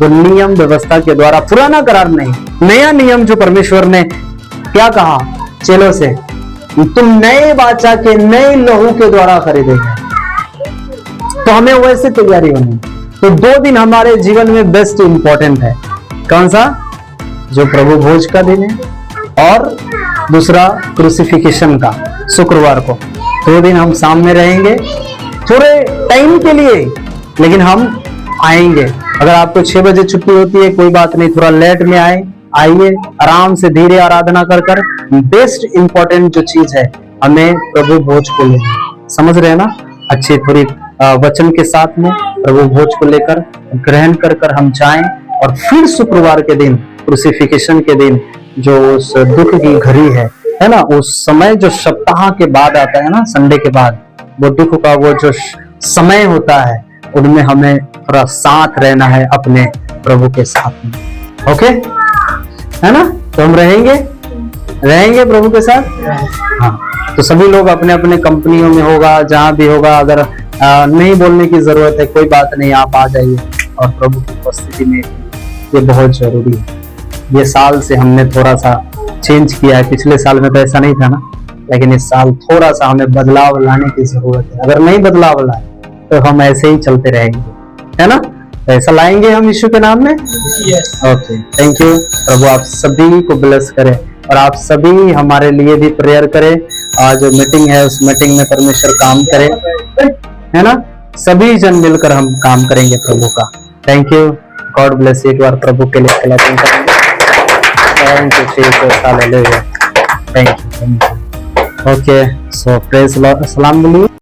वो नियम व्यवस्था के द्वारा, पुराना करार नहीं, नया नियम जो परमेश्वर ने क्या कहा चेलों से, तुम नए वाचा के नए लहू के द्वारा खरीदेंगे, तो हमें वैसे तैयारी होनी। तो 2 दिन हमारे जीवन में बेस्ट इंपॉर्टेंट है, कौन सा, जो प्रभु भोज का दिन है और दूसरा क्रूसिफिकेशन का, शुक्रवार को। 2 दिन हम शाम में रहेंगे, थोड़े टाइम के लिए, लेकिन हम आएंगे। अगर आपको 6 बजे छुट्टी होती है, कोई बात नहीं, थोड़ा लेट में आइए, आराम से धीरे आराधना कर बेस्ट इंपॉर्टेंट जो चीज है, हमें प्रभु भोज को लेना, समझ रहे हैं ना, अच्छी थोड़ी वचन के साथ में प्रभु भोज को लेकर ग्रहण कर हम जाएं, और फिर शुक्रवार के दिन, क्रूसिफिकेशन के दिन, जो उस दुख की घड़ी है ना, उस समय जो सप्ताह के बाद आता है ना, संडे के बाद, वो दुख का वो जो समय होता है, उनमें हमें थोड़ा साथ रहना है अपने प्रभु के साथ में। ओके, है ना, तो हम रहेंगे प्रभु के साथ। हाँ, तो सभी लोग अपने अपने कंपनियों में होगा, जहां भी होगा, अगर नहीं बोलने की जरूरत है, कोई बात नहीं, आप आ जाइए, और प्रभु की उपस्थिति में ये बहुत जरूरी है। ये साल से हमने थोड़ा सा चेंज किया है, पिछले साल में तो ऐसा नहीं था ना, लेकिन इस साल थोड़ा सा हमें बदलाव लाने की जरूरत है। अगर नहीं बदलाव लाए तो हम ऐसे ही चलते रहेंगे, है ना, ऐसा लाएंगे हम यीशु के नाम में। Okay, thank you. प्रभु आप सभी को ब्लेस करे, और आप सभी हमारे लिए भी प्रेयर करें। आज जो मीटिंग है, उस मीटिंग में परमेश्वर काम करे, है ना, सभी जन मिलकर हम काम करेंगे प्रभु का। Thank you, God bless you. एक बार प्रभु के लिए क्लैपिंग करेंगे। Thank you Jesus, hallelujah, thank you. Okay, so praise Lord, सलाम बोलिए।